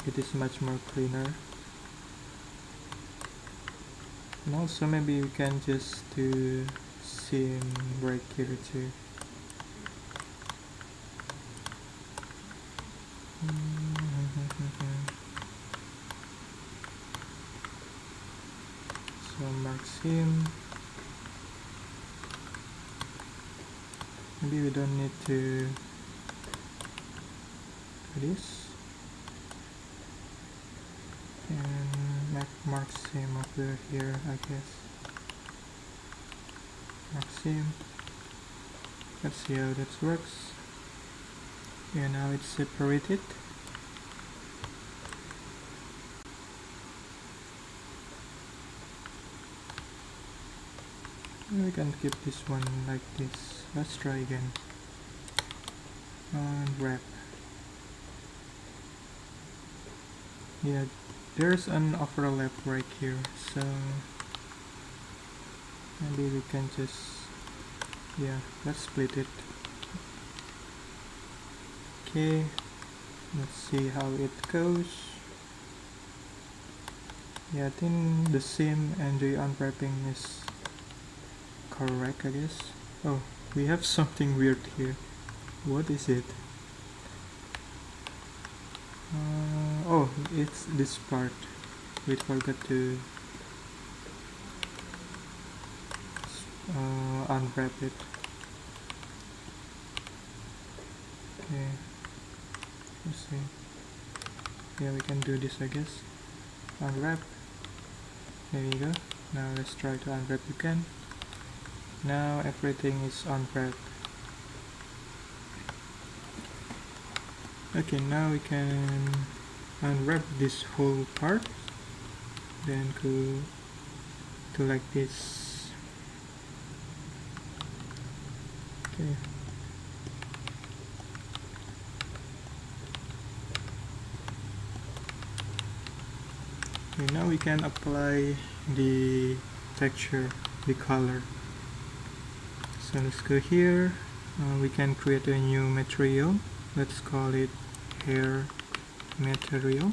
it is much more cleaner. And also maybe we can just do seam right here too. So So marks him. Maybe we don't need to do this. And marks him over here, I guess. Marks him. Let's see how that works. Yeah, now it's separated. We can keep this one like this. Let's try again. Unwrap. Yeah, there's an overlap right here, so maybe we can just, yeah, let's split it. Okay, let's see how it goes. Yeah, I think the seam and the unwrapping is correct, I guess. Oh, we have something weird here. What is it? Oh, it's this part. We forgot to unwrap it. Okay, let's see. Yeah, we can do this, I guess. Unwrap. There you go. Now let's try to unwrap again. Now everything is unwrapped. Okay, now we can unwrap this whole part, then go to like this. Okay. Okay, now we can apply the texture, the color. So let's go here. We can create a new material. Let's call it hair material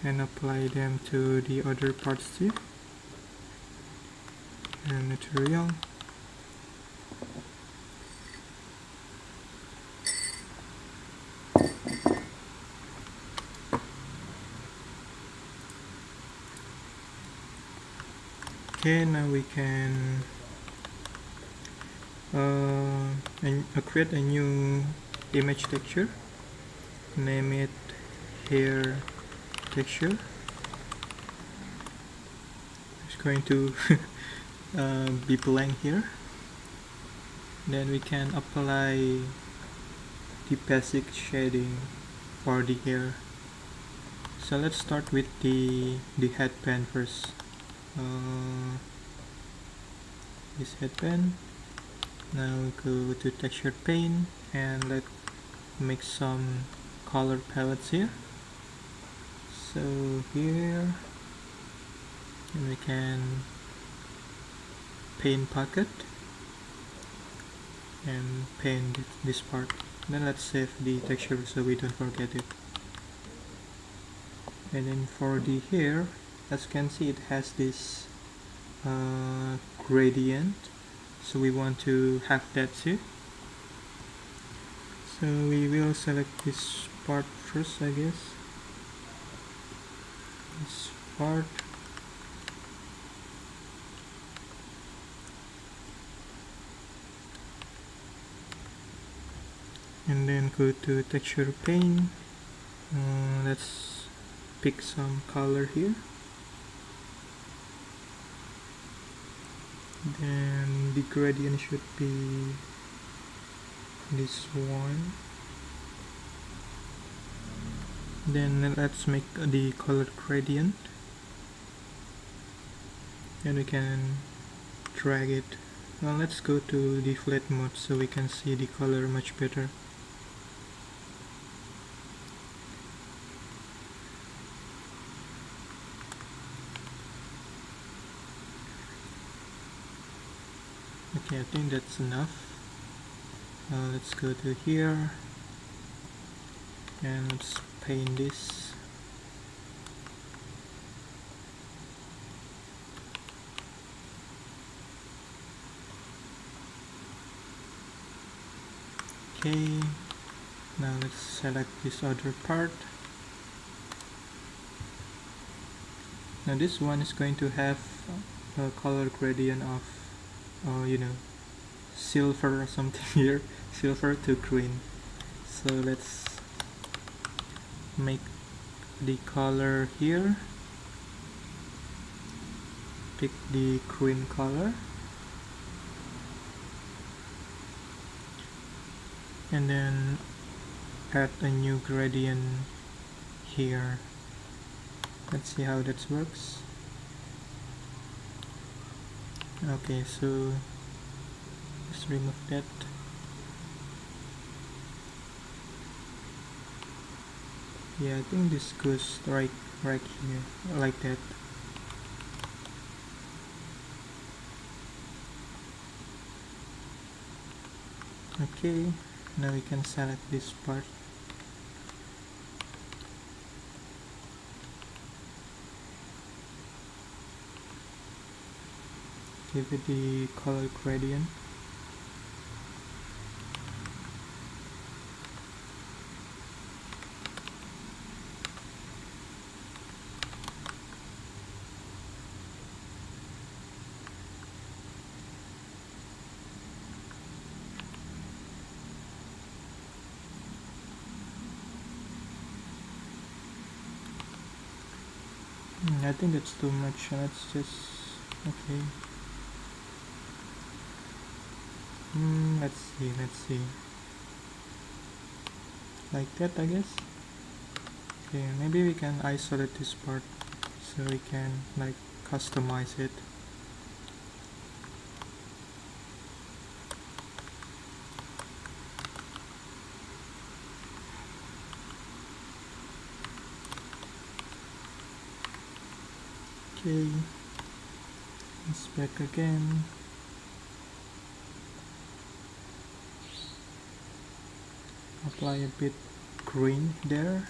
and apply them to the other parts too. Hair material. Okay, now we can create a new image texture. Name it hair texture. It's going to be blank here. Then we can apply the basic shading for the hair. So let's start with the headband first. This headband. Now we go to texture pane and let's make some color palettes here. So here, and we can paint pocket and paint this part. Then let's save the texture so we don't forget it. And then for the hair, as you can see, it has this gradient, so we want to have that too. So we will select this part first, I guess. This part. And then go to texture pane. Let's pick some color here. Then the gradient should be this one. Then let's make the color gradient, and we can drag it. Well, let's go to the flat mode so we can see the color much better. Okay, I think that's enough. Let's go to here and let's paint this. Okay, now let's select this other part Now this one is going to have a color gradient of silver or something here, silver to green. So let's make the color here, pick the green color, and then add a new gradient here. Let's see how that works. Okay, so let's remove that. Yeah, I think this goes right here, like that. Okay, now we can select this part. Give it the color gradient. I think that's too much. Let's just okay. Let's see. Like that, I guess. Okay, maybe we can isolate this part so we can like customize it. Okay, let's back again. Apply a bit green there,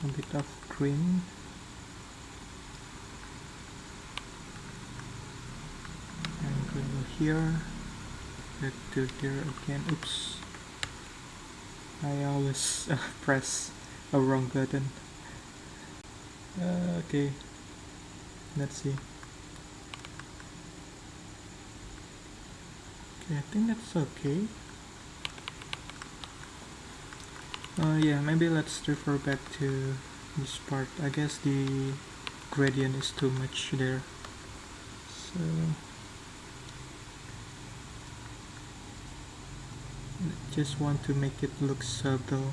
a bit of green, and go here, back to there again. Oops, I always press a wrong button. Okay, let's see. Okay, I think that's okay. Yeah, maybe let's refer back to this part. I guess the gradient is too much there. So just want to make it look subtle.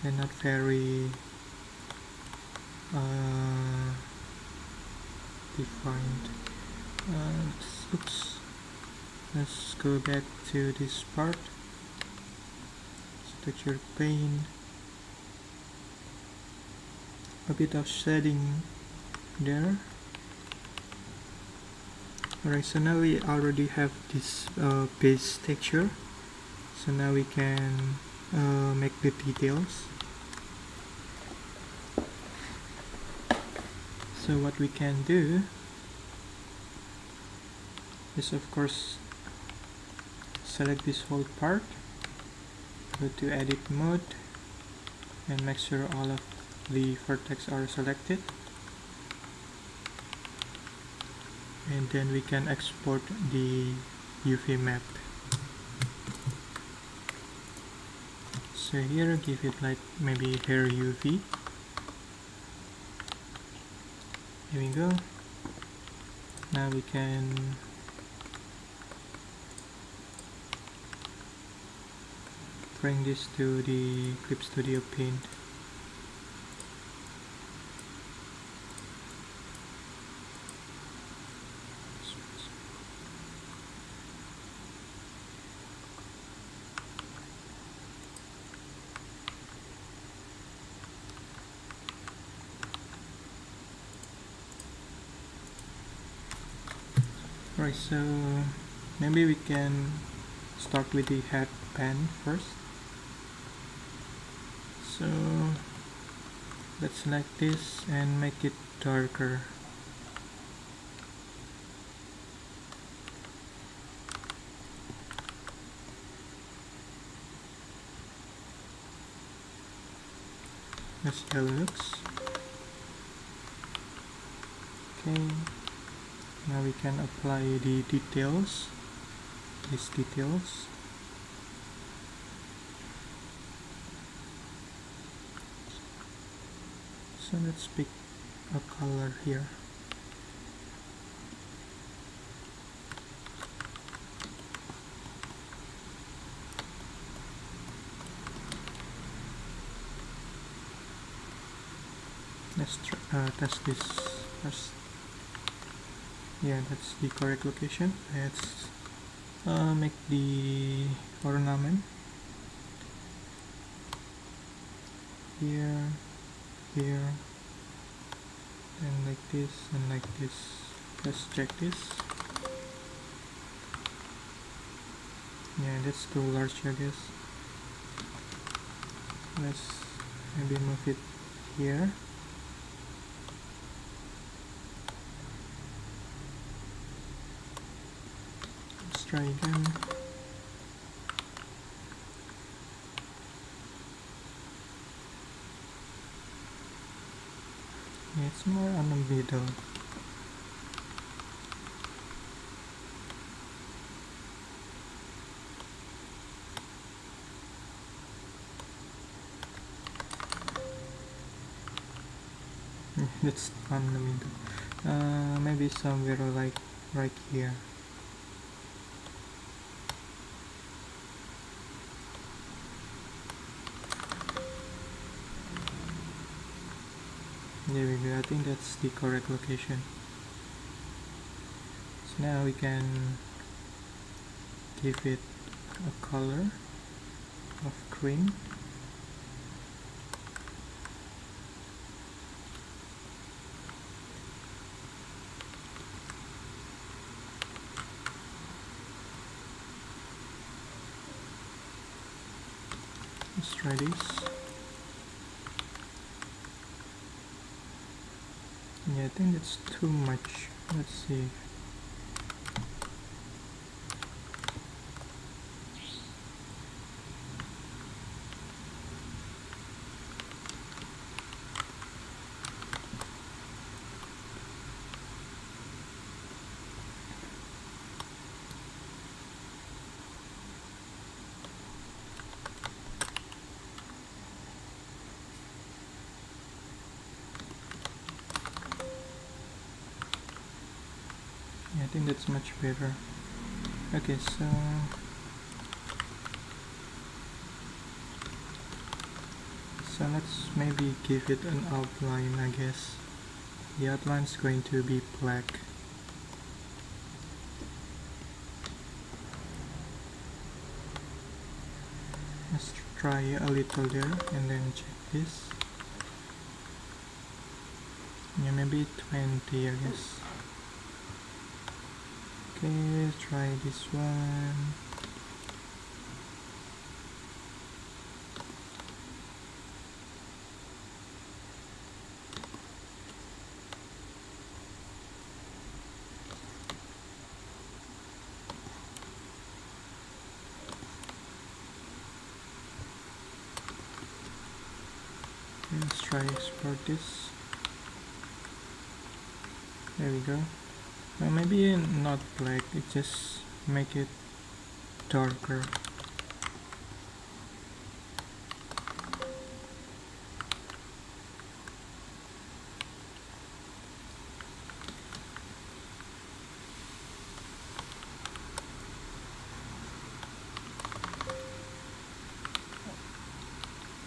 And not very defined. Oops. Let's go back to this part. Texture pane. A bit of shading there. Alright, so now we already have this base texture. So now we can make the details. So what we can do is, of course, select this whole part, go to edit mode, and make sure all of the vertex are selected, and then we can export the UV map. So here, give it like maybe hair UV. Here we go. Now we can bring this to the Clip Studio Paint. Right, so maybe we can start with the headband first. So let's select this and make it darker. Let's see how it looks. Okay, now we can apply the details, these details. So let's pick a color here. Let's test this first. Yeah, that's the correct location. Let's make the ornament here, here, and like this and like this. Let's check this. Yeah, that's too large, I guess. Let's maybe move it here. Let's try again. Yeah, it's more on the middle. It's on the middle. Maybe somewhere like right here. There we go. I think that's the correct location. So now we can give it a color of green. Let's try this. Yeah, I think it's too much. Let's see. Yeah, I think that's much better. Okay, so let's maybe give it an outline, I guess. The outline is going to be black. Let's try a little there and then check this. Yeah, maybe 20, I guess. Okay, try this one. Okay, let's try export this. There we go. Well, maybe not black, it just make it darker.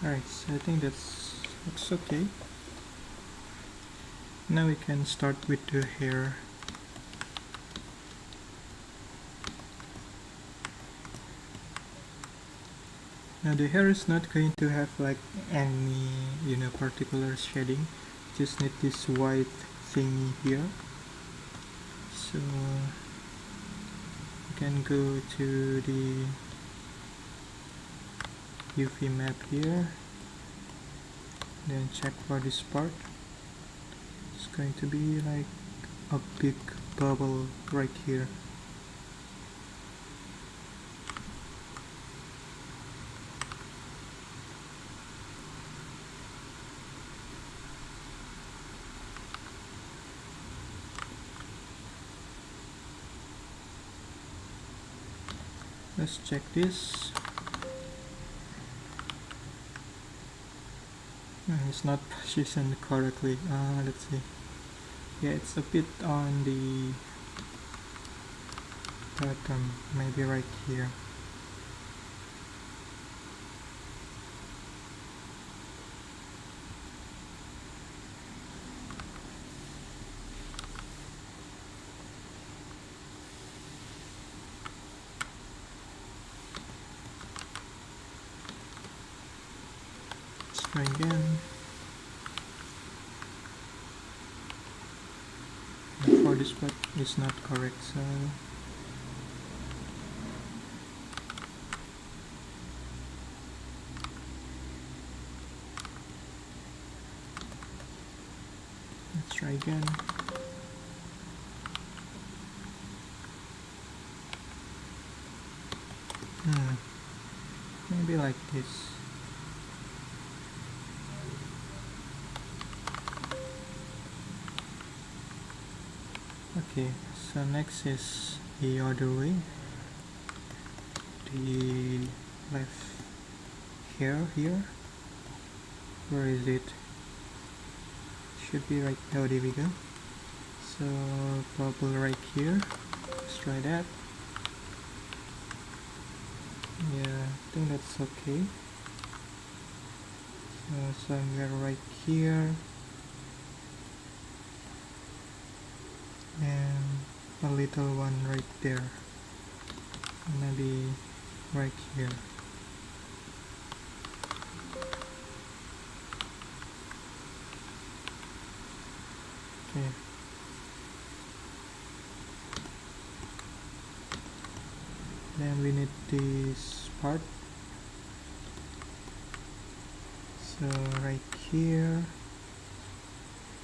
Alright, so I think looks okay. Now we can start with the hair. Now the hair is not going to have like any, particular shading. Just need this white thingy here. So you can go to the UV map here, then check for this part. It's going to be like a big bubble right here. Let's check this. It's not positioned correctly. Let's see. Yeah, it's a bit on the bottom, maybe right here. Let's try again. And for this part, it's not correct, so let's try again. Maybe like this. Okay, so next is the other way. The left hair here. Where is it? Should be right. Oh, there we go. So purple right here. Let's try that. Yeah, I think that's okay. So somewhere right here. And a little one right there. Maybe right here. Okay. Then we need this part. So right here,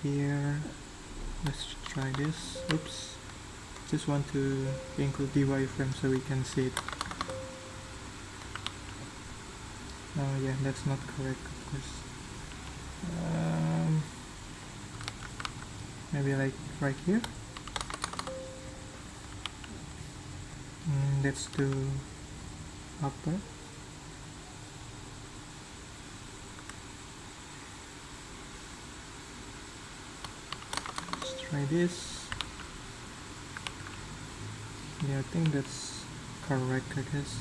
here. Let's try this. Oops. Just want to include the wireframe so we can see it. Oh yeah, that's not correct, of course. Maybe like right here. Let's do upper. Let's try this. Yeah, I think that's correct, I guess.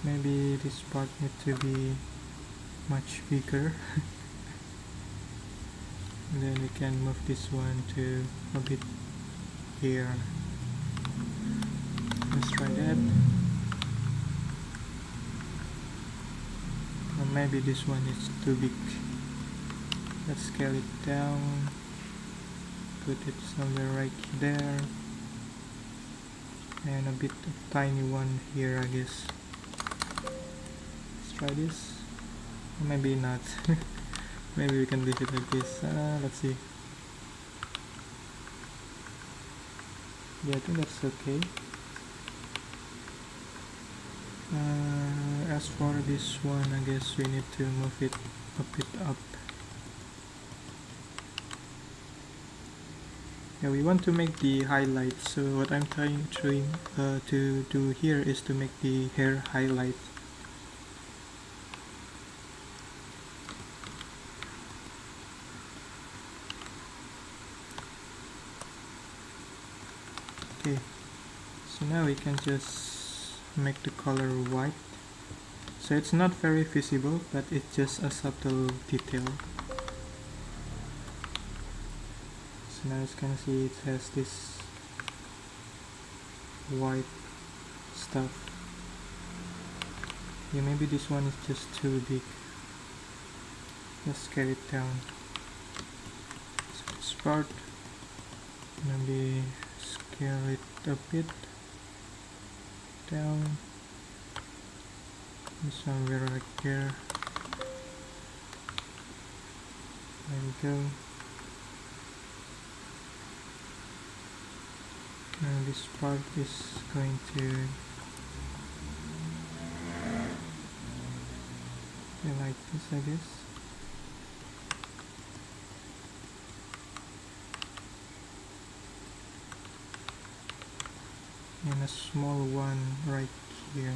Maybe this part needs to be much bigger. And then we can move this one to a bit here. Let's try that. Or maybe this one is too big. Let's scale it down. Put it somewhere right there. And a bit of tiny one here, I guess. Let's try this. Or maybe not. Maybe we can leave it like this. Let's see. Yeah, I think that's okay. As for this one, I guess we need to move it a bit up. Yeah, we want to make the highlight, so what I'm trying to do here is to make the hair highlight. Okay, so now we can just make the color white. So it's not very visible, but it's just a subtle detail. So now as you can see, it has this white stuff. Yeah, maybe this one is just too big. Let's scale it down. So this part, maybe scale it a bit down. Somewhere right here. There we go. And this part is going to be like this, I guess. and a small one right here.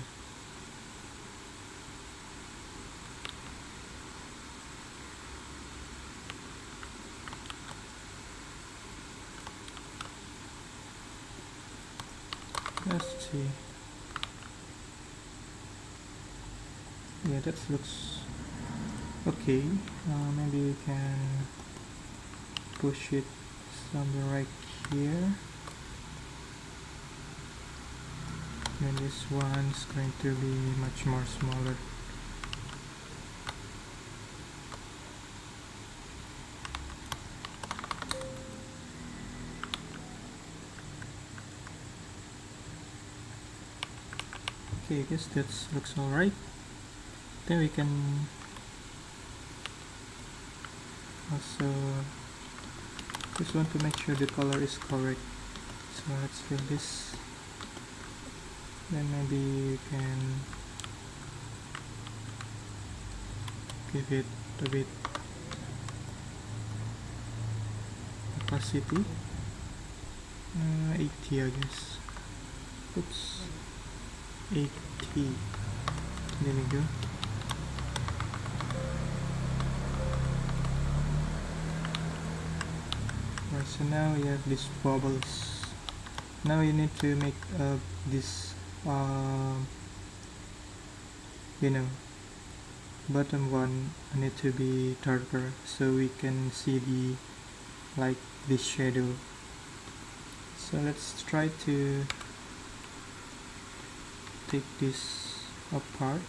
Let's see. Yeah, that looks okay. Maybe we can push it somewhere right here. And this one's going to be much more smaller. Okay, I guess that looks alright. Then we can also just want to make sure the color is correct. So let's fill this. Then maybe we can give it a bit opacity. 80 I guess. Oops. 80. There we go. Right, so now we have these bubbles. Now you need to make this you know, bottom one need to be darker so we can see the like this shadow. So let's try to take this apart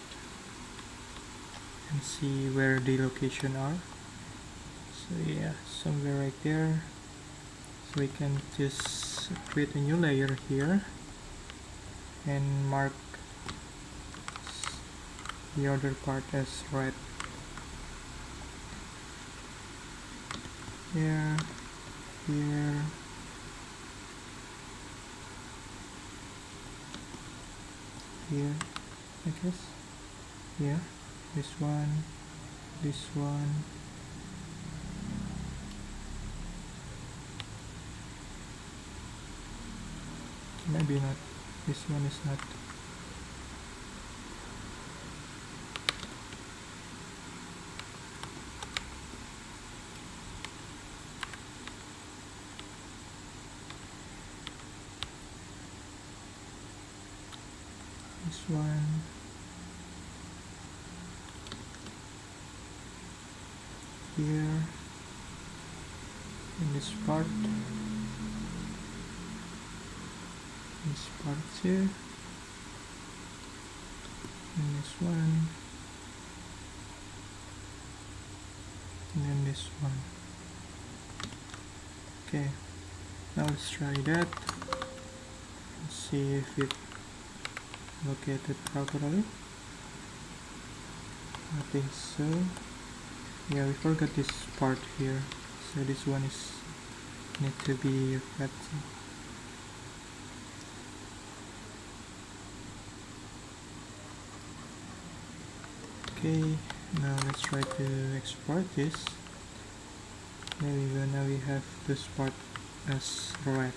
and see where the location are. So yeah, somewhere right there. So we can just create a new layer here and mark the other part as red. Here, here, here, I guess. Yeah, this one, this one. Maybe not. This one is not. This one. Here. In this part. This part here. And this one. And then this one. Okay. Now let's try that. Let's see if it located properly. I think so. Yeah, we forgot this part here. So this one is need to be flat. Okay, now let's try to export this. There we go, now we have this part as red.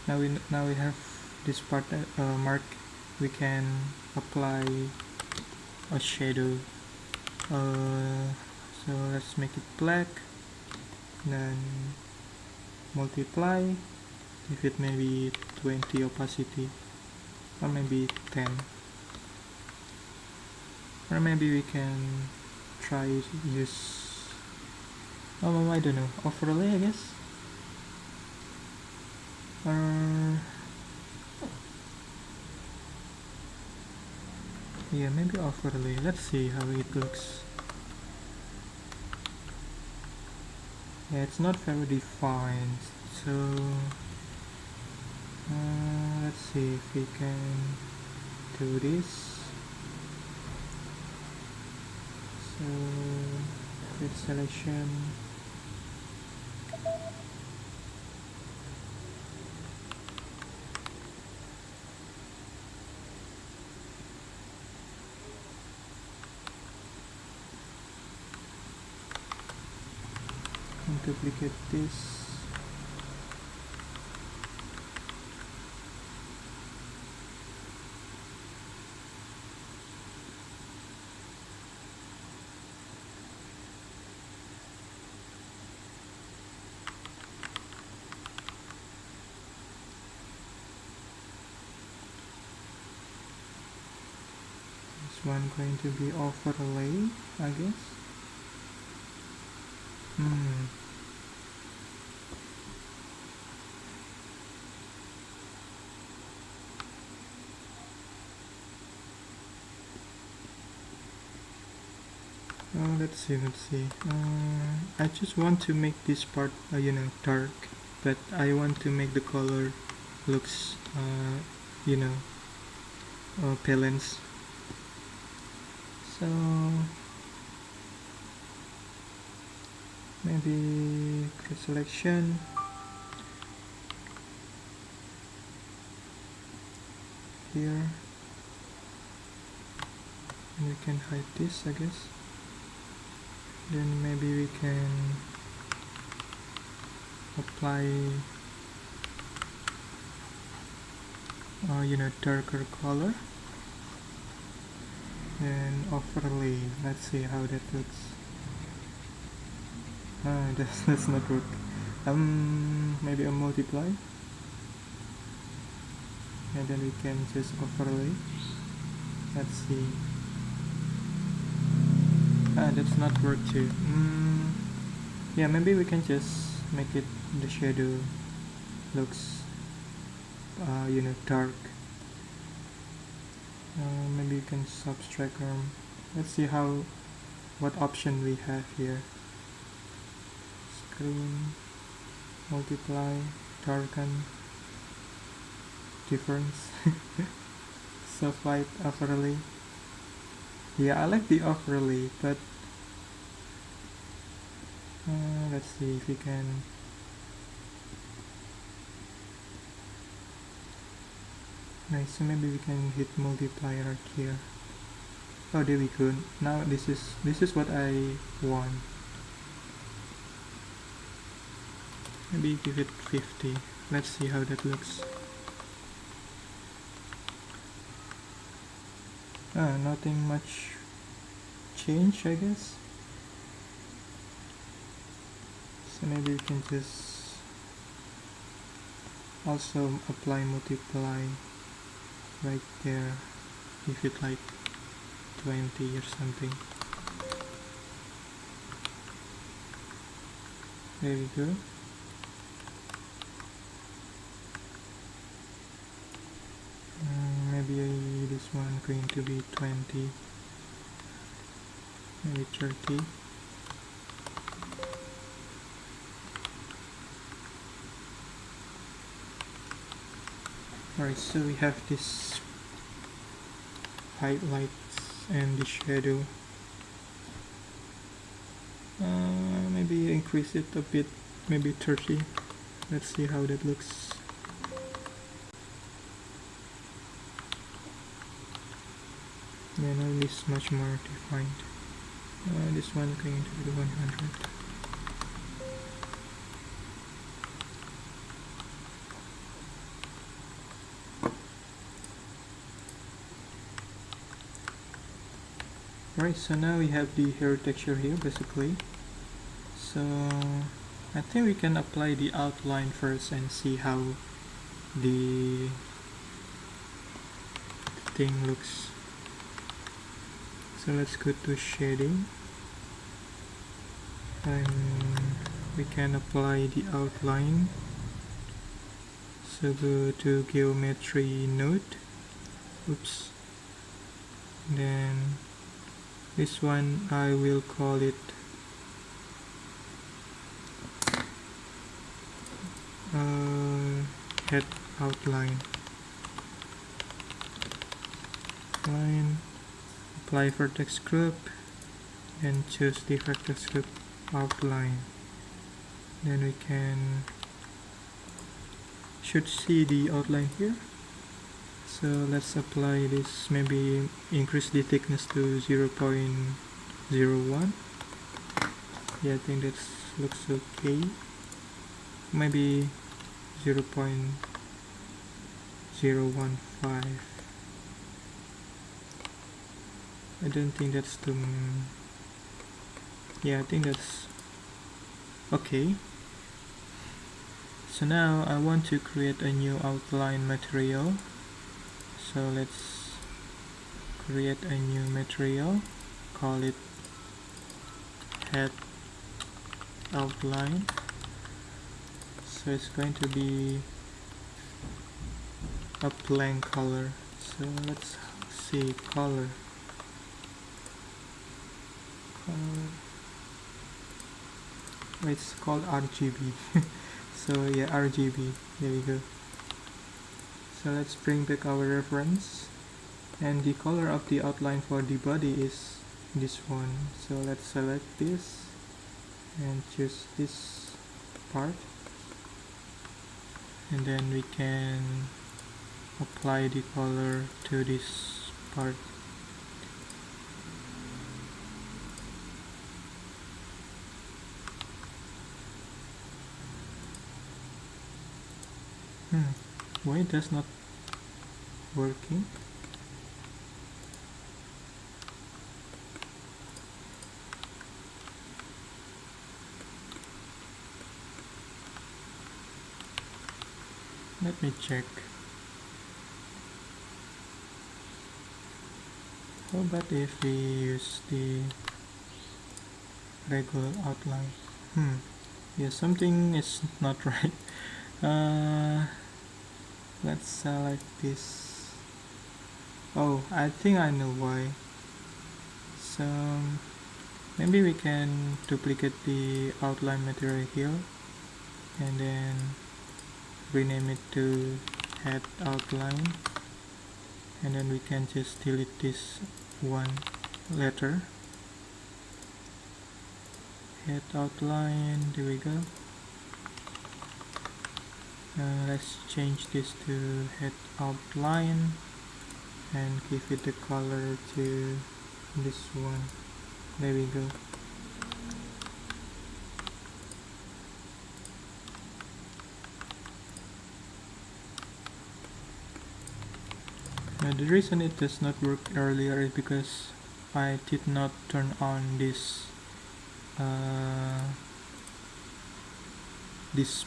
Now we have this part marked. We can apply a shadow. So let's make it black, then multiply, give it maybe 20 opacity, or maybe 10, or maybe we can try use I don't know, overlay I guess, or yeah, maybe overlay. Let's see how it looks. Yeah, it's not very defined, so let's see if we can do this. So create selection, and duplicate this. This one going to be overlay, I guess. Let's see. I just want to make this part dark, but I want to make the color looks balanced. So maybe create selection, here, and we can hide this, I guess. Then maybe we can apply darker color and overlay. Let's see how that looks. That's not work. Maybe a multiply, and then we can just overlay. Let's see. That's not work too. Yeah, maybe we can just make it the shadow looks dark. Maybe you can subtract let's see what option we have here. Screen, multiply, darken, difference, soft light, overlay. Yeah, I like the overlay, but let's see if we can. Nice, so maybe we can hit multiply right here. Oh, there we go. Now this is what I want. Maybe give it 50. Let's see how that looks. Nothing much change, I guess. So maybe we can just also apply multiply right there, give it like 20 or something. There we go. Maybe this one going to be 20, maybe 30. Alright, so we have this highlights and the shadow. Maybe increase it a bit, maybe 30. Let's see how that looks. Yeah, now this much more defined. This one going to be 100. Right, so now we have the hair texture here basically. So I think we can apply the outline first and see how the thing looks. So let's go to shading and we can apply the outline. So go to geometry node, oops, then this one I will call it head outline. Apply vertex group and choose the vertex group outline. Then we should see the outline here. So let's apply this, maybe increase the thickness to 0.01. Yeah, I think that looks okay. Maybe 0.015. I don't think that's too. Yeah, I think that's okay. So now I want to create a new outline material. So let's create a new material, call it head outline. So it's going to be a plain color. So let's see color. It's called RGB. So yeah, RGB. There we go. So let's bring back our reference, and the color of the outline for the body is this one. So let's select this and choose this part, and then we can apply the color to this part. Why it does not working? Let me check. How about if we use the regular outline? Yeah, something is not right. Let's select this. Oh, I think I know why. So maybe we can duplicate the outline material here and then rename it to head outline, and then we can just delete this one letter. Head outline, there we go. Let's change this to head outline and give it the color to this one. There we go. Now the reason it does not work earlier is because I did not turn on this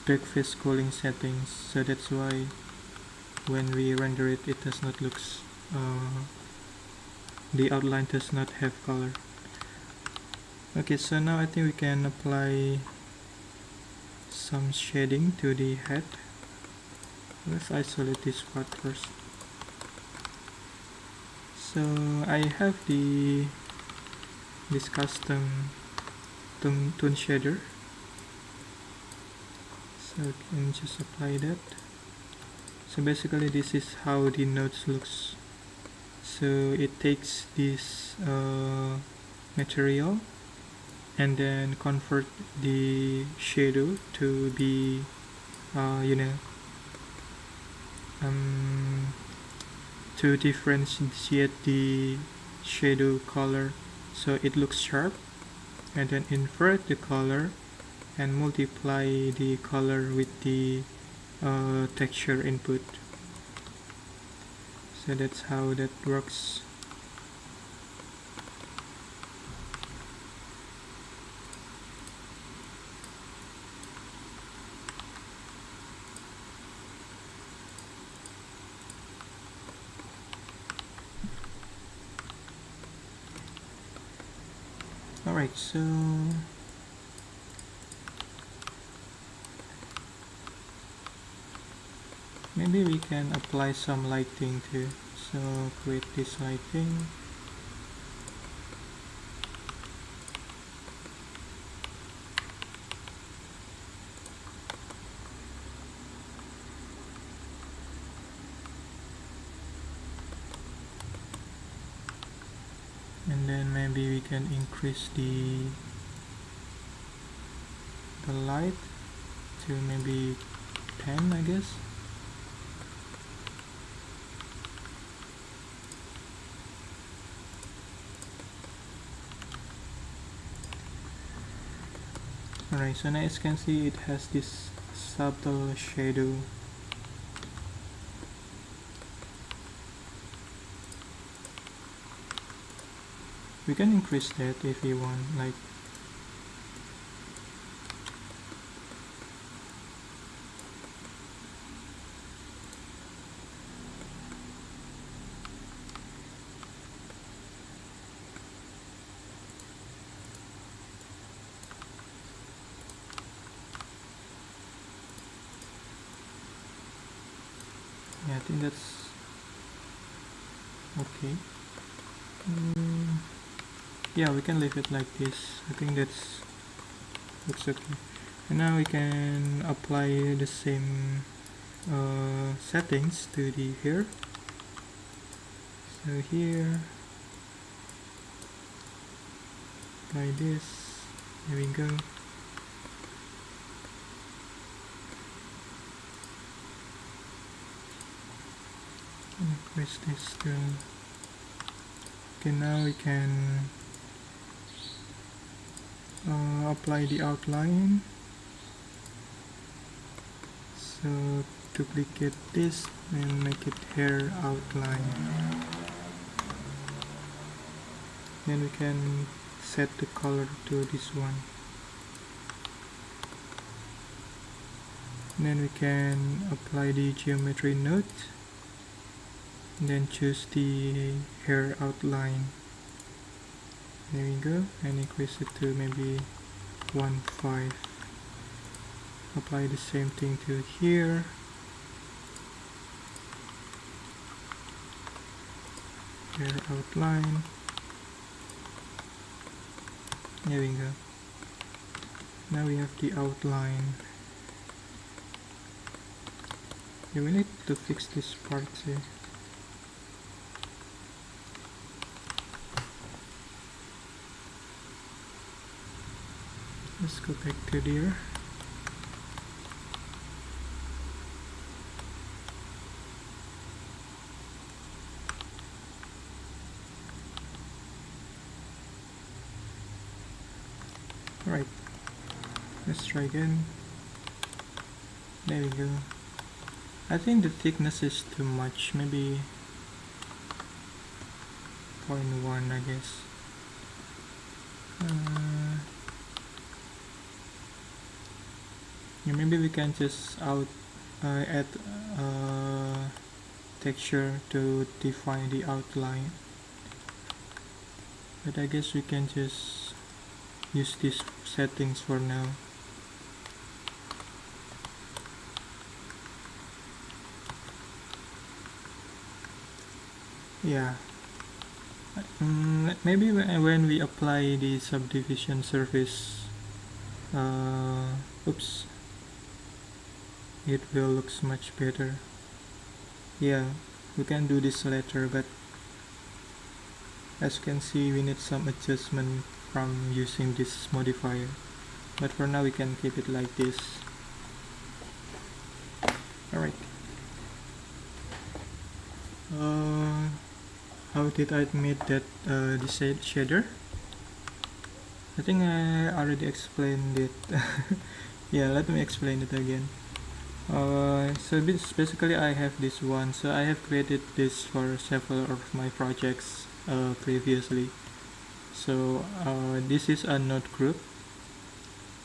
backface cooling settings, so that's why when we render it, it does not look the outline does not have color. Okay, so now I think we can apply some shading to the head. Let's isolate this part first. So I have this custom tone shader, so I can just apply that. So basically this is how the nodes looks. So it takes this material and then convert the shadow to be to differentiate the shadow color so it looks sharp, and then invert the color and multiply the color with the texture input. So that's how that works. Alright, so maybe we can apply some lighting too. So create this lighting. And then maybe we can increase the light to maybe 10, I guess. Alright, so now as you can see, it has this subtle shadow. We can increase that if we want, like think that's okay. Yeah, we can leave it like this. I think that's looks okay. And now we can apply the same settings to the hair. So here, apply this. There we go. Increase this to. Okay, now we can apply the outline. So duplicate this and make it hair outline. Then we can set the color to this one. Then we can apply the geometry node. And then choose the hair outline. There we go, and increase it to maybe 1.5. Apply the same thing to here. Hair outline. There we go. Now we have the outline. Yeah, we need to fix this part here. Let's go back to there. Alright, let's try again. There we go. I think the thickness is too much, maybe 0.1 I guess. Yeah, maybe we can just add texture to define the outline, but I guess we can just use these settings for now. Yeah, maybe when we apply the subdivision surface, oops, it will look much better. Yeah, we can do this later, but as you can see, we need some adjustment from using this modifier, but for now we can keep it like this. Alright, how did I make that the shader? I think I already explained it. Yeah, let me explain it again. So basically I have this one, so I have created this for several of my projects previously. So this is a node group.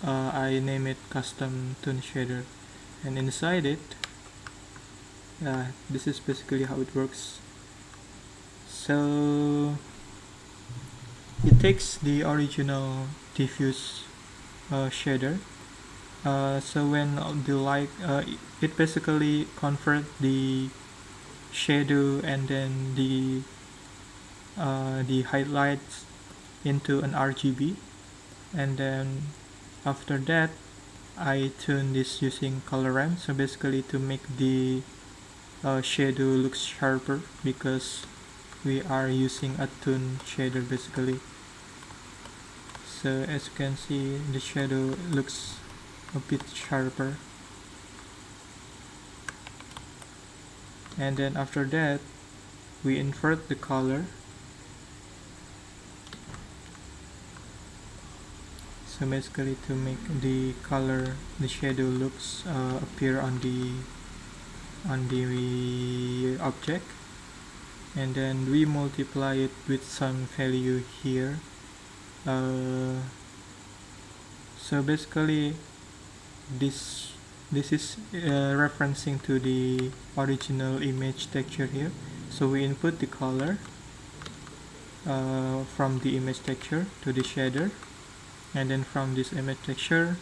I name it custom toon shader, and inside it, this is basically how it works. So it takes the original diffuse shader. So when the light, it basically convert the shadow and then the highlights into an RGB, and then after that I tune this using color ramp, so basically to make the shadow looks sharper, because we are using a toon shader basically. So as you can see, the shadow looks a bit sharper, and then after that we invert the color. So basically to make the color, the shadow looks appear on the object, and then we multiply it with some value here. So basically this is referencing to the original image texture here. So we input the color from the image texture to the shader, and then from this image texture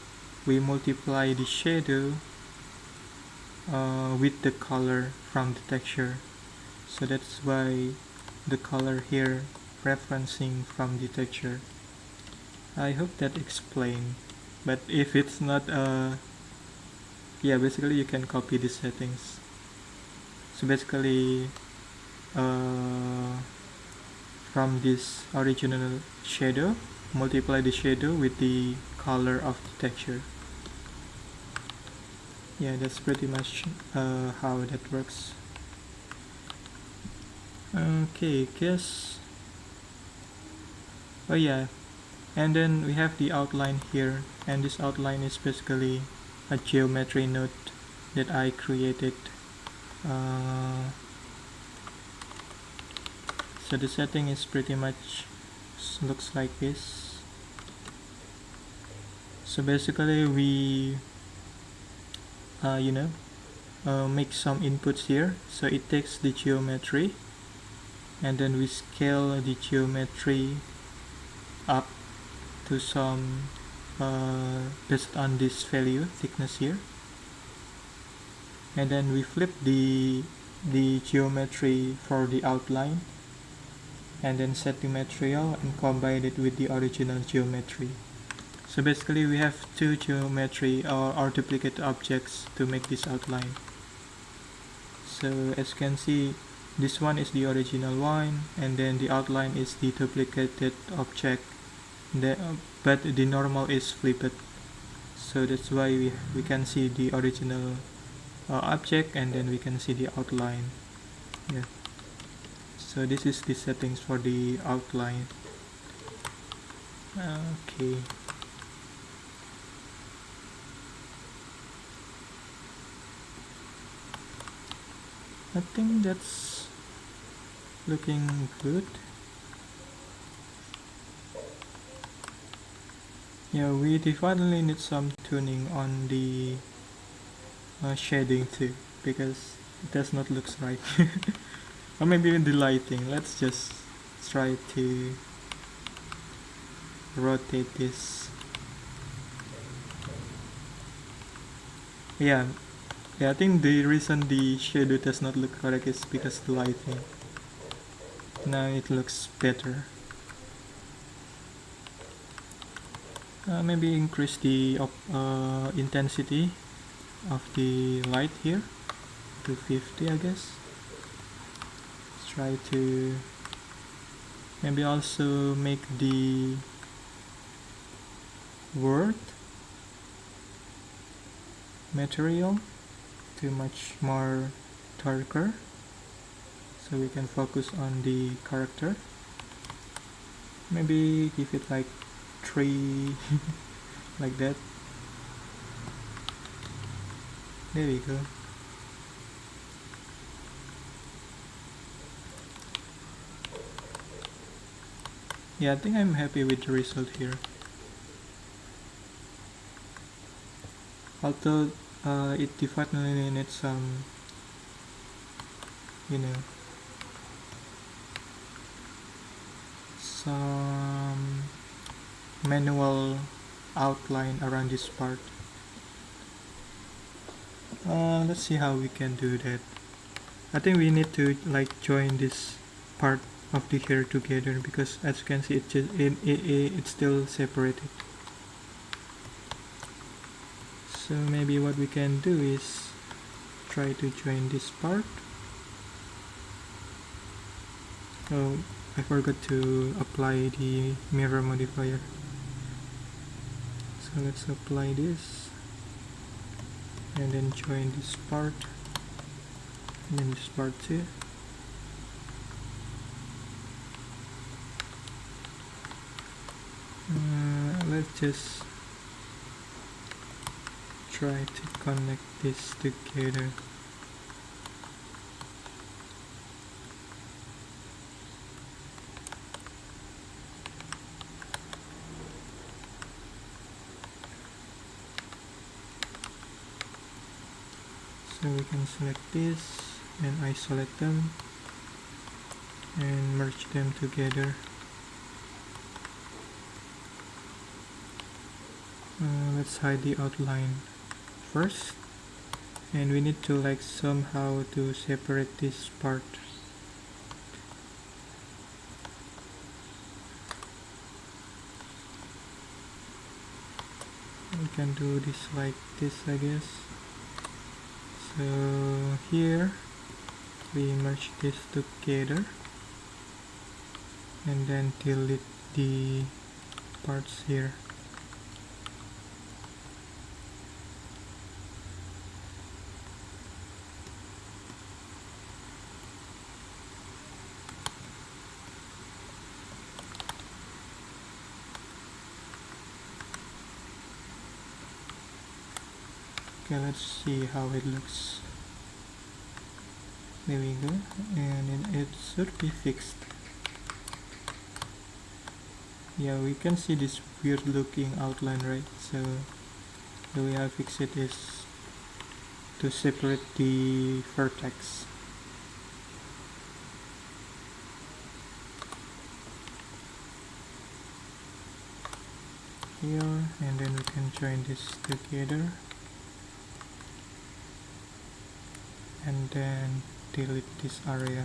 we multiply the shadow with the color from the texture. So that's why the color here referencing from the texture. I hope that explained. But if it's not, yeah, basically you can copy the settings. So basically, from this original shadow, multiply the shadow with the color of the texture. Yeah, that's pretty much how that works. Okay, guess. Oh yeah, and then we have the outline here, and this outline is basically a geometry node that I created. So the setting is pretty much looks like this. So basically we make some inputs here. So it takes the geometry and then we scale the geometry up to some based on this value thickness here, and then we flip the geometry for the outline and then set the material and combine it with the original geometry. So basically we have two geometry or duplicate objects to make this outline. So as you can see, this one is the original one, and then the outline is the duplicated object, but the normal is flipped. So that's why we can see the original object, and then we can see the outline. Yeah. So this is the settings for the outline. Okay. I think that's looking good. Yeah, we definitely need some tuning on the shading too, because it does not look right. Or maybe even the lighting. Let's just try to rotate this. Yeah, I think the reason the shadow does not look correct is because of the lighting. Now it looks better. Maybe increase the intensity of the light here to 50, I guess. Let's try to maybe also make the word material too much more darker, so we can focus on the character. Maybe give it like 3 like that. There we go. Yeah, I think I'm happy with the result here. Although it definitely needs some, some manual outline around this part. Let's see how we can do that. I think we need to like join this part of the hair together, because as you can see it's still separated. So maybe what we can do is try to join this part. Oh, I forgot to apply the mirror modifier. So let's apply this and then join this part and then this part too. Let's just try to connect this together. So we can select this and isolate them and merge them together. Let's hide the outline first. and we need to like somehow to separate this part. We can do this like this, I guess. So here we merge this together and then delete the parts here. Okay, let's see how it looks. There we go, and it should be fixed. Yeah, we can see this weird looking outline, right? So the way I fix it is to separate the vertex. Here, and then we can join this together and then delete this area.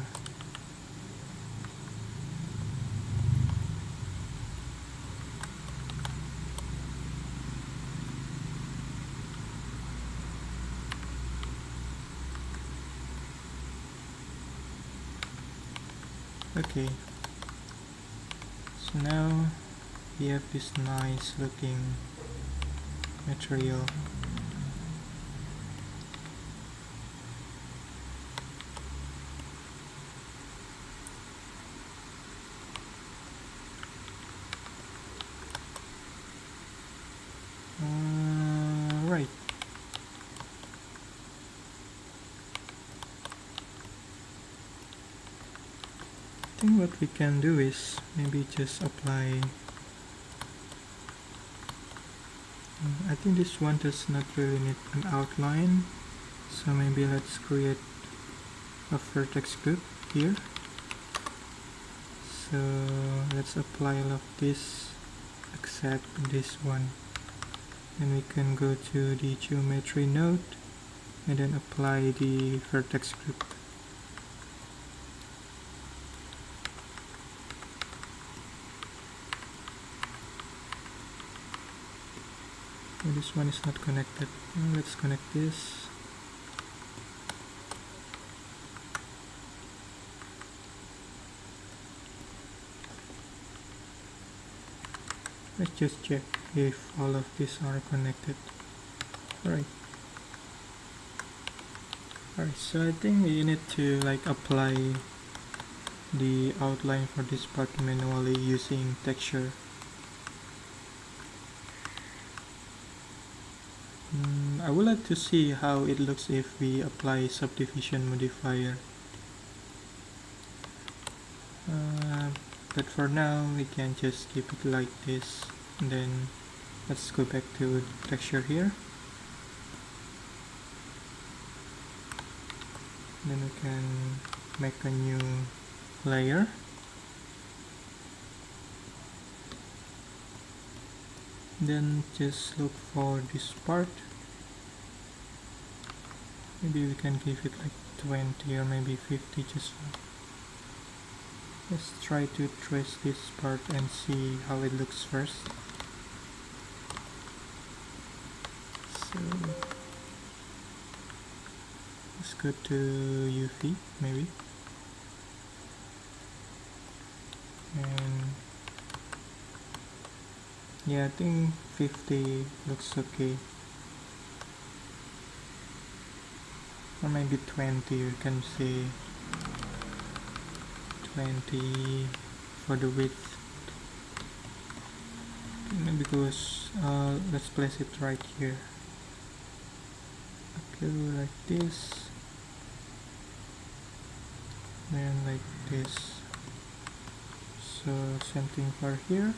Okay, so now we have this nice looking material. Right. I think what we can do is maybe just apply. I think this one does not really need an outline, so maybe let's create a vertex group here. So let's apply all of this except this one. Then we can go to the geometry node and then apply the vertex group. Oh, this one is not connected. Let's connect this. Let's just check if all of these are connected. Alright, so I think we need to like apply the outline for this part manually using texture. I would like to see how it looks if we apply subdivision modifier. But for now we can just keep it like this, and then let's go back to texture here. Then we can make a new layer. Then just look for this part. Maybe we can give it like 20 or maybe 50 just for. Let's try to trace this part and see how it looks first. So let's go to UV maybe, and yeah, I think 50 looks okay, or maybe 20. You can say 20 for the width, because let's place it right here. Okay, like this, then like this. So same thing for here.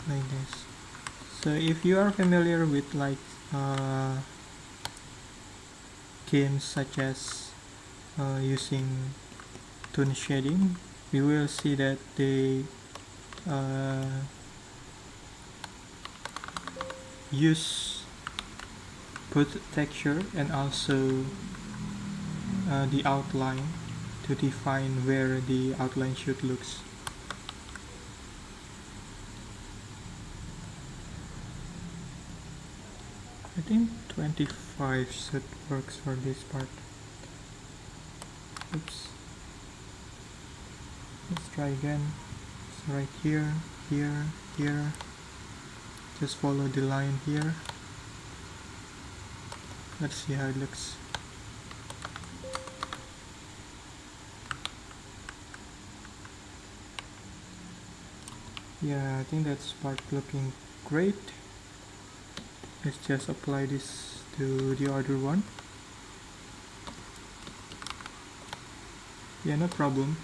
Like this. So if you are familiar with like games such as using tone shading, you will see that they use both texture and also the outline to define where the outline should look. I think 25 should works for this part. Oops. Let's try again. So right here, here, here. Just follow the line here. Let's see how it looks. Yeah, I think that's part looking great. Let's just apply this to the other one. Yeah, no problem.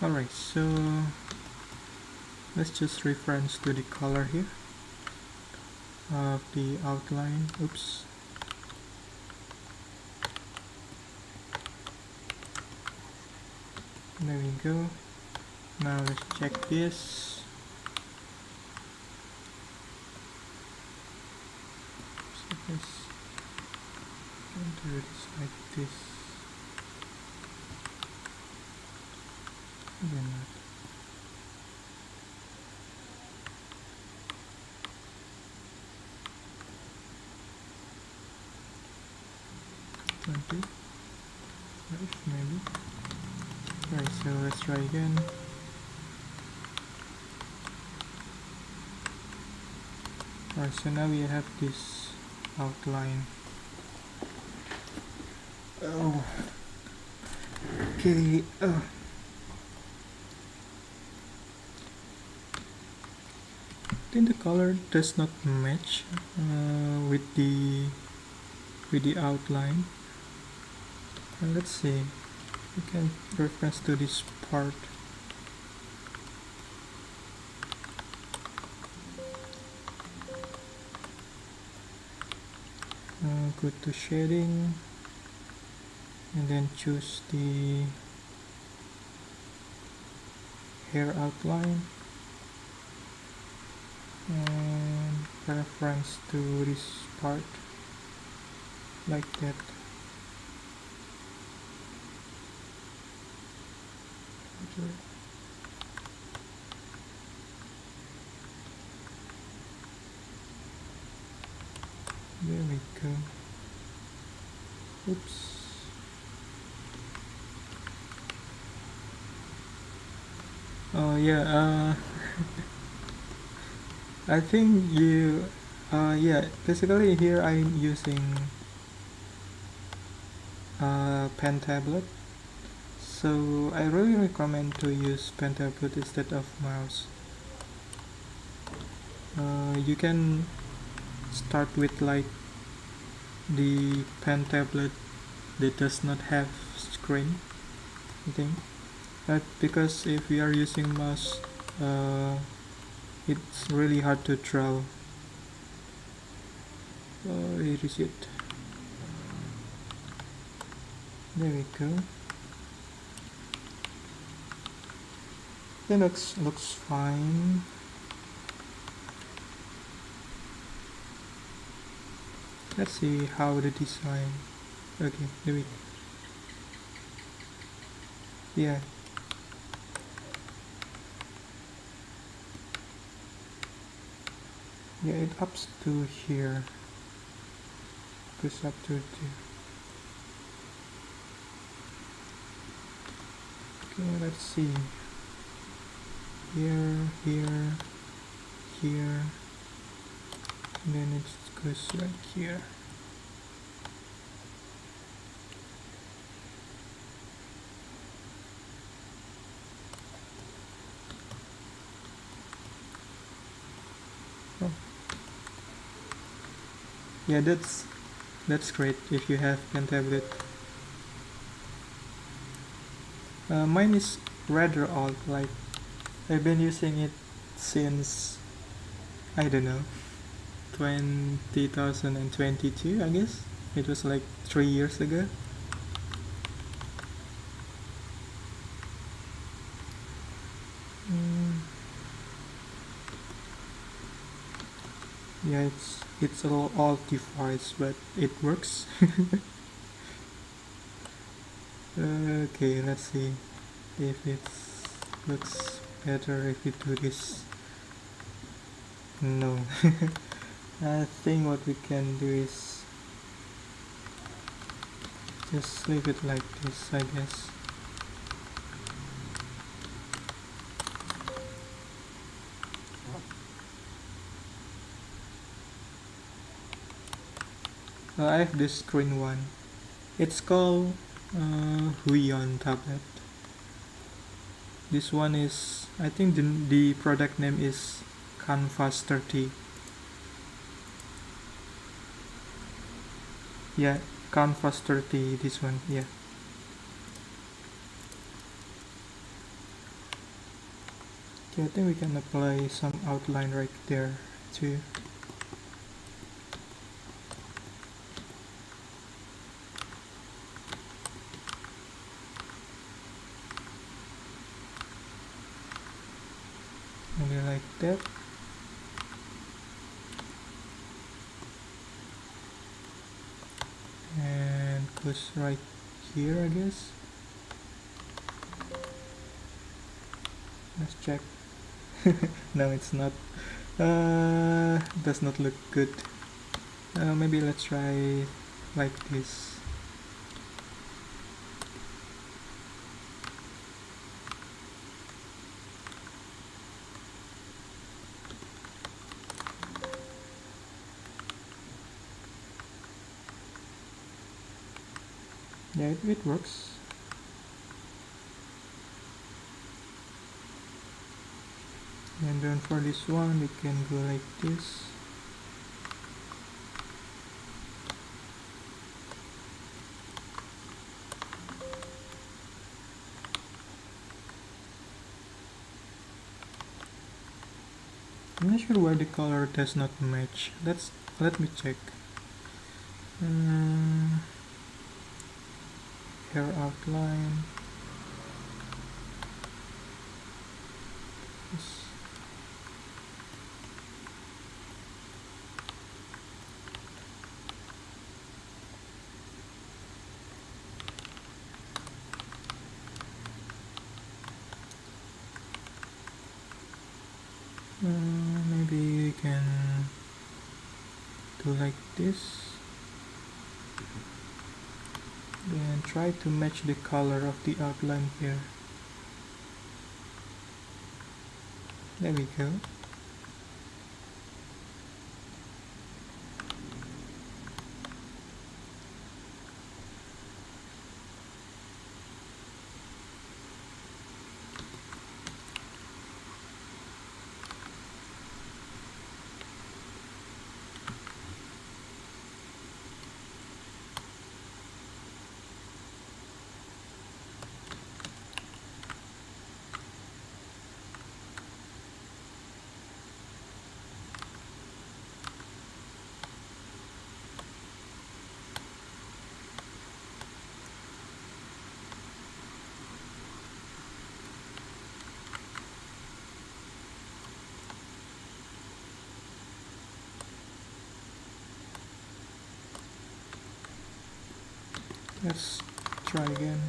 Alright, so let's just reference to the color here of the outline. Oops. There we go. Now let's check this. So let's do this like this. Again, not. Maybe. Right, so let's try again. Alright, so now we have this outline. Oh. Okay. I think the color does not match with the outline. And let's see. We can reference to this part. Go to shading and then choose the hair outline and reference to this part like that. There we go. Oops. Oh yeah, I think you, yeah, basically here I'm using pen tablet. So I really recommend to use pen tablet instead of mouse. You can start with like the pen tablet that does not have screen, I think. But because if we are using mouse, it's really hard to draw. Where is it? There we go. It looks fine. Let's see how the design. Okay, there we go. Yeah. Yeah, it ups to here. Goes up to there. Okay, let's see. Here, here, here, and then it goes right here. Oh. Yeah, that's great if you have pen tablet. Mine is rather old, like I've been using it since, I don't know, 2022, I guess. It was like 3 years ago. Yeah, it's a little old device, but it works. Okay, let's see if it looks better if we do this. No. I think what we can do is just leave it like this, I guess. I have this screen one. It's called Huion tablet. This one is, I think the product name is Canvas 30. Yeah, Canvas 30, this one, yeah. Okay, I think we can apply some outline right there too. Maybe like that. And goes right here, I guess. Let's check. No, it's not. Does not look good. Maybe let's try like this. Yeah, it works. And then for this one, we can go like this. I'm not sure why the color does not match. Let me check. Hair outline. Yes. Maybe we can do like this. And try to match the color of the outline here. There we go. Let's try again.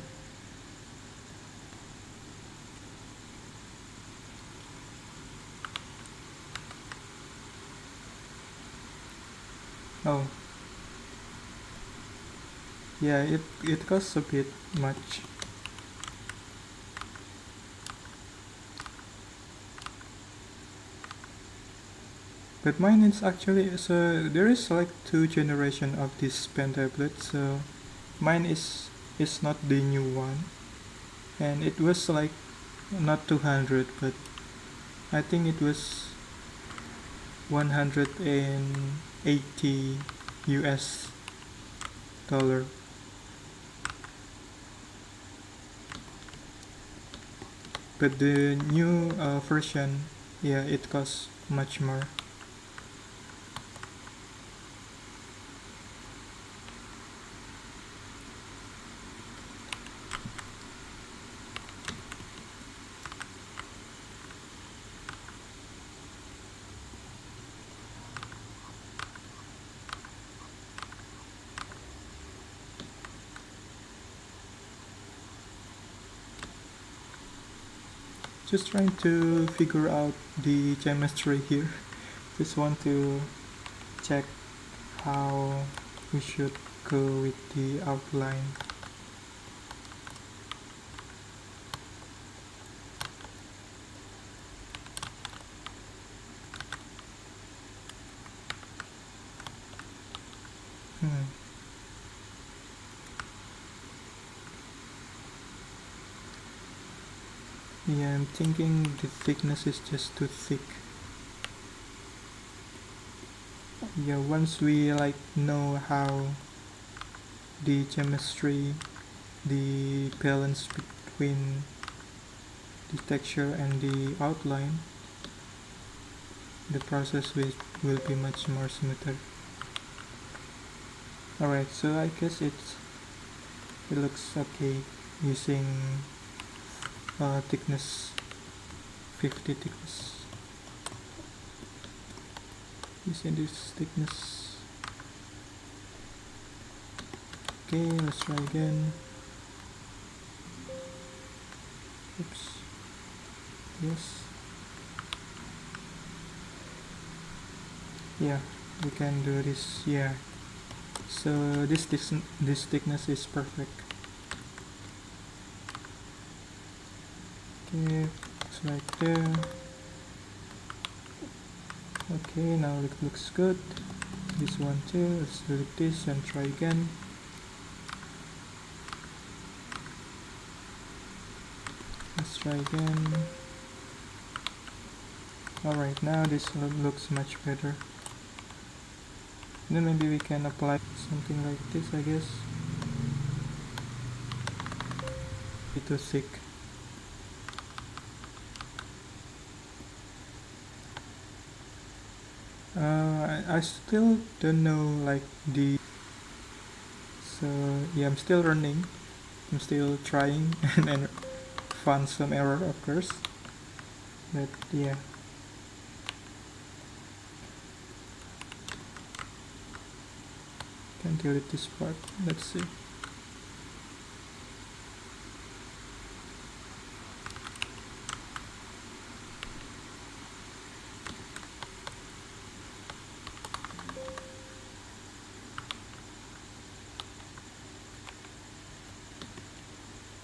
Oh. Yeah, it costs a bit much. But mine is actually, so there is like 2 generations of this pen tablet, so mine is not the new one, and it was like not 200, but I think it was 180 US dollar. but the new version, yeah, it costs much more. Just trying to figure out the chemistry here. Just want to check how we should go with the outline. Yeah, I'm thinking the thickness is just too thick. Yeah, once we like know how the chemistry, the balance between the texture and the outline, the process will be much more smoother. Alright, so I guess it looks okay using thickness 50 thickness. Using this thickness. Okay, let's try again. Oops. Yes. Yeah, we can do this. Yeah. So this thickness is perfect. Okay, it's right there. Okay, now it looks good. This one too. Let's do this and try again. Let's try again. Alright, now this looks much better. Then maybe we can apply something like this, I guess. It's too thick. I still don't know like the, so yeah, I'm still running, I'm still trying and then found some error of course, but yeah. Can delete this part. Let's see.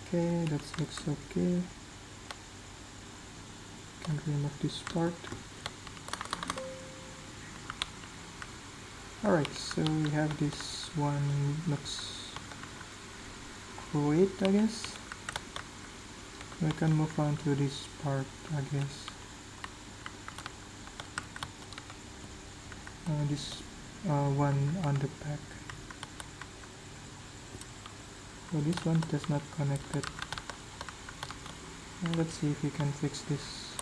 Okay, that looks okay. Can remove this part. Alright, so we have this one, looks great, I guess. We can move on to this part, I guess. This one on the back. So this one does not connect it. Let's see if we can fix this.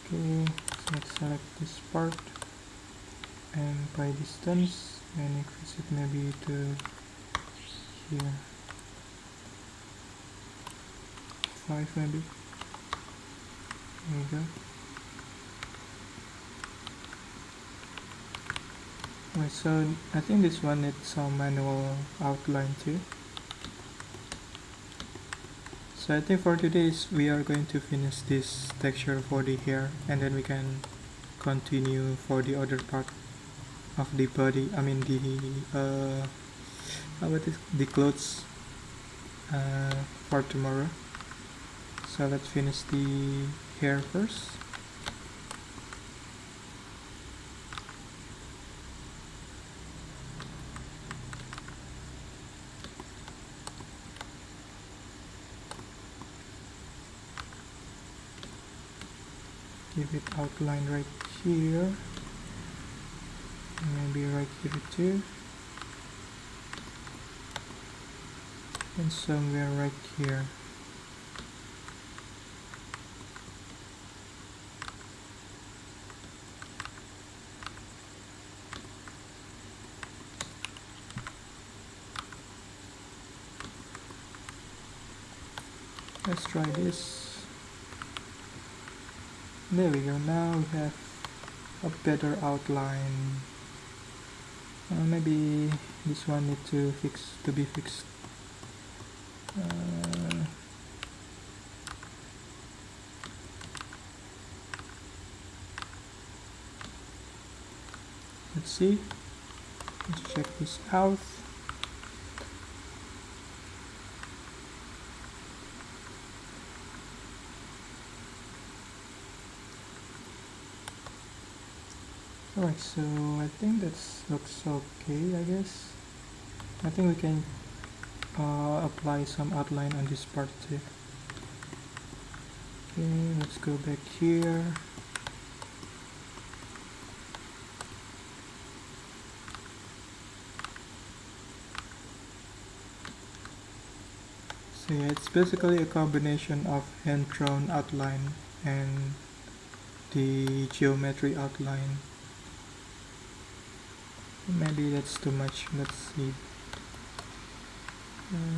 Okay, so let's select this part and by distance and increase it maybe to here, 5 maybe. There you go. Right, so I think this one needs some manual outline too. So I think for today we are going to finish this texture for the hair and then we can continue for the other part of the body, I mean the clothes for tomorrow. So let's finish the hair first. Give it outline right here. maybe right here too, and somewhere right here. Let's try this. There we go. Now we have a better outline. Maybe this one needs to be fixed. Let's see. Let's check this out. Alright, so I think that looks okay, I guess. I think we can apply some outline on this part too. Okay, let's go back here. So yeah, it's basically a combination of hand-drawn outline and the geometry outline. Maybe that's too much. Let's see.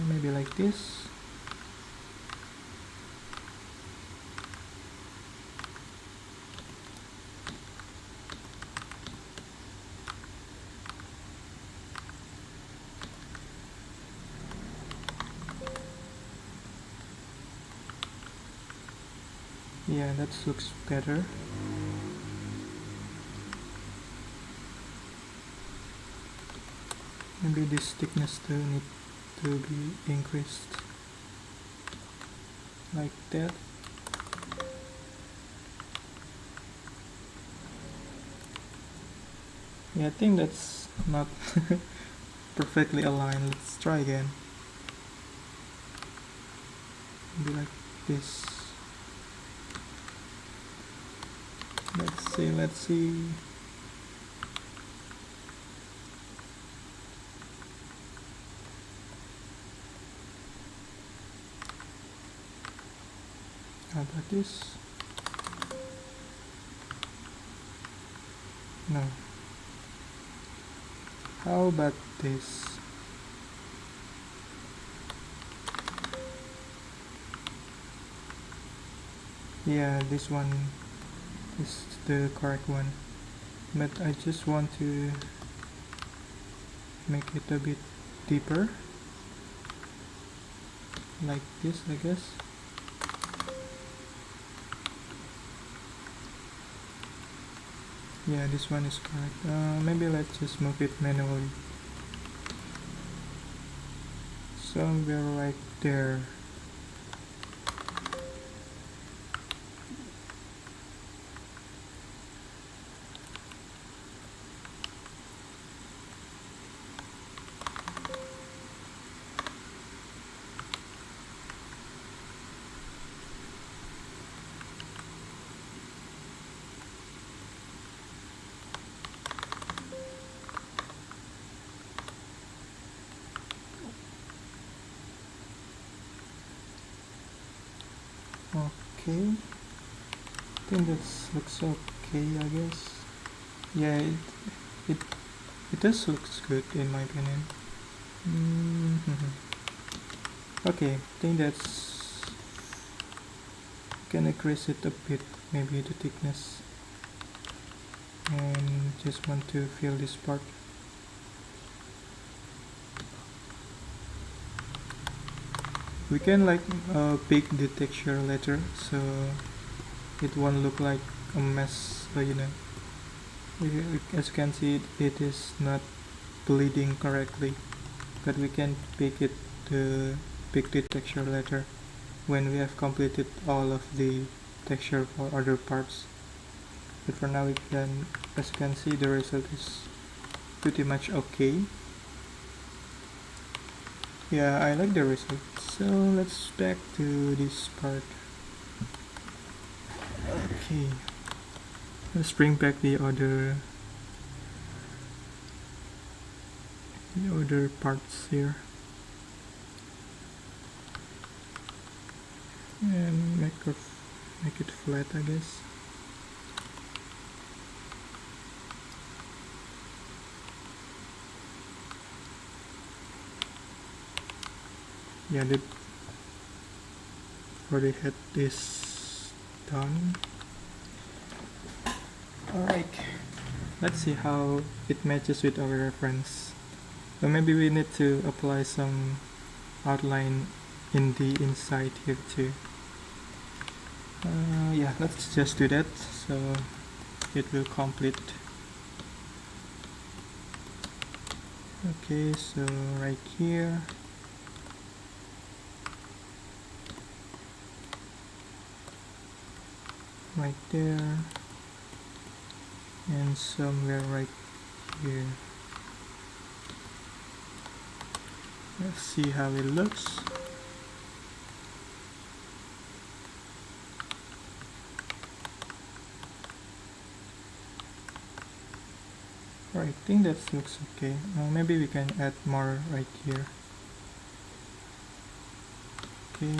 Maybe like this. Yeah, that looks better. Maybe this thickness too needs to be increased like that. Yeah, I think that's not perfectly aligned. Let's try again. Maybe like this. Let's see. How about this? No. How about this? Yeah, this one is the correct one, but I just want to make it a bit deeper, like this, I guess. Yeah, this one is correct. Maybe let's just move it manually. Somewhere right there. Okay, I think that looks okay, I guess. Yeah, it does looks good in my opinion. Okay, I think that's gonna increase it a bit, maybe the thickness, and just want to fill this part. We can like pick the texture later, so it won't look like a mess, you know. As you can see, it is not bleeding correctly, but we can pick the texture later when we have completed all of the texture for other parts. But for now, we can, as you can see, the result is pretty much okay. Yeah, I like the result. So let's back to this part. Okay, let's bring back the other the other parts here, and make it flat, I guess. Yeah, for the head is done. Alright, let's see how it matches with our reference. So maybe we need to apply some outline in the inside here too. Yeah, let's just do that so it will complete. Okay, so right here, right there, and somewhere right here. Let's see how it looks. I think that looks okay. Maybe we can add more right here. Okay,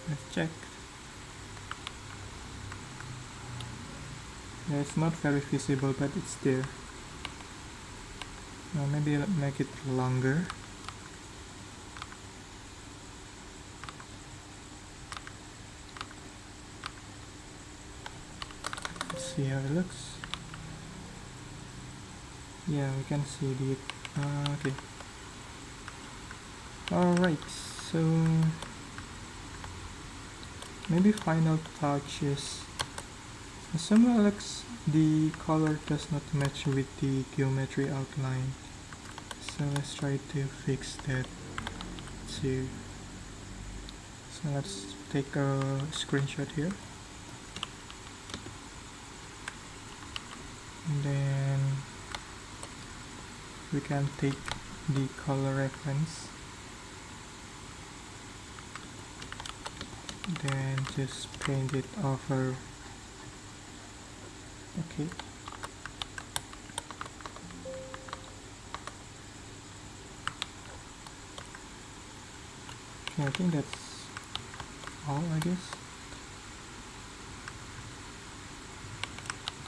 let's check. Yeah, it's not very visible, but it's there. Maybe I'll make it longer. Let's see how it looks. Yeah, we can see the okay. Alright, so maybe final touches. Somewhere looks the color does not match with the geometry outline, so let's try to fix that too. So let's take a screenshot here, and then we can take the color reference, then just paint it over. Okay. Okay, I think that's all, I guess.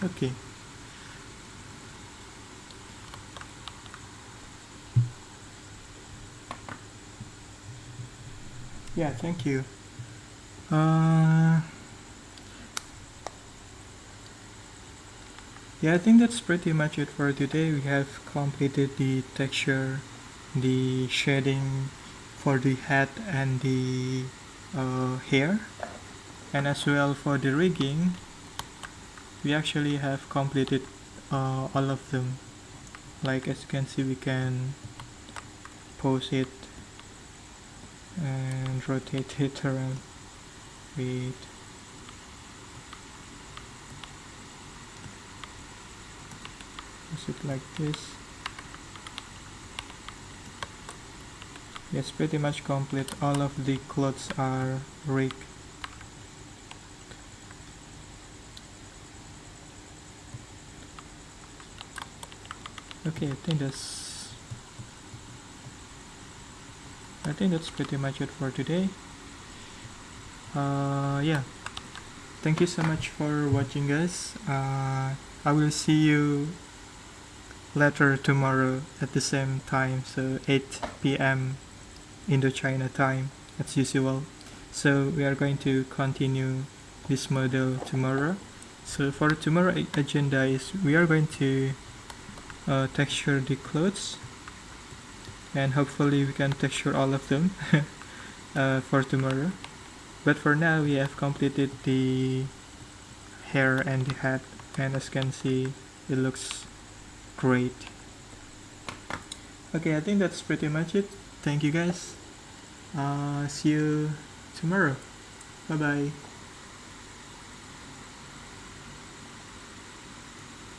Okay. Yeah, thank you. Yeah, I think that's pretty much it for today. We have completed the texture, the shading for the head and the hair, and as well for the rigging we actually have completed all of them. Like as you can see, we can pose it and rotate it around. Wait. Is it like this? Yes, pretty much complete. All of the clothes are rigged. Okay, I think that's pretty much it for today. Yeah, thank you so much for watching, guys. I will see you later tomorrow at the same time, so 8 p.m. Indochina time as usual. So we are going to continue this model tomorrow. So for tomorrow agenda is we are going to texture the clothes, and hopefully we can texture all of them for tomorrow. But for now we have completed the hair and the hat, and as you can see it looks great. Okay, I think that's pretty much it. Thank you guys. See you tomorrow. Bye bye.